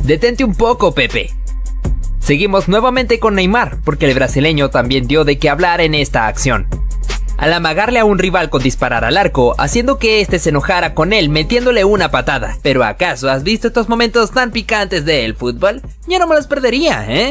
Detente un poco, Pepe. Seguimos nuevamente con Neymar, porque el brasileño también dio de qué hablar en esta acción. Al amagarle a un rival con disparar al arco, haciendo que este se enojara con él metiéndole una patada. ¿Pero acaso has visto estos momentos tan picantes del fútbol? Yo no me los perdería, ¿eh?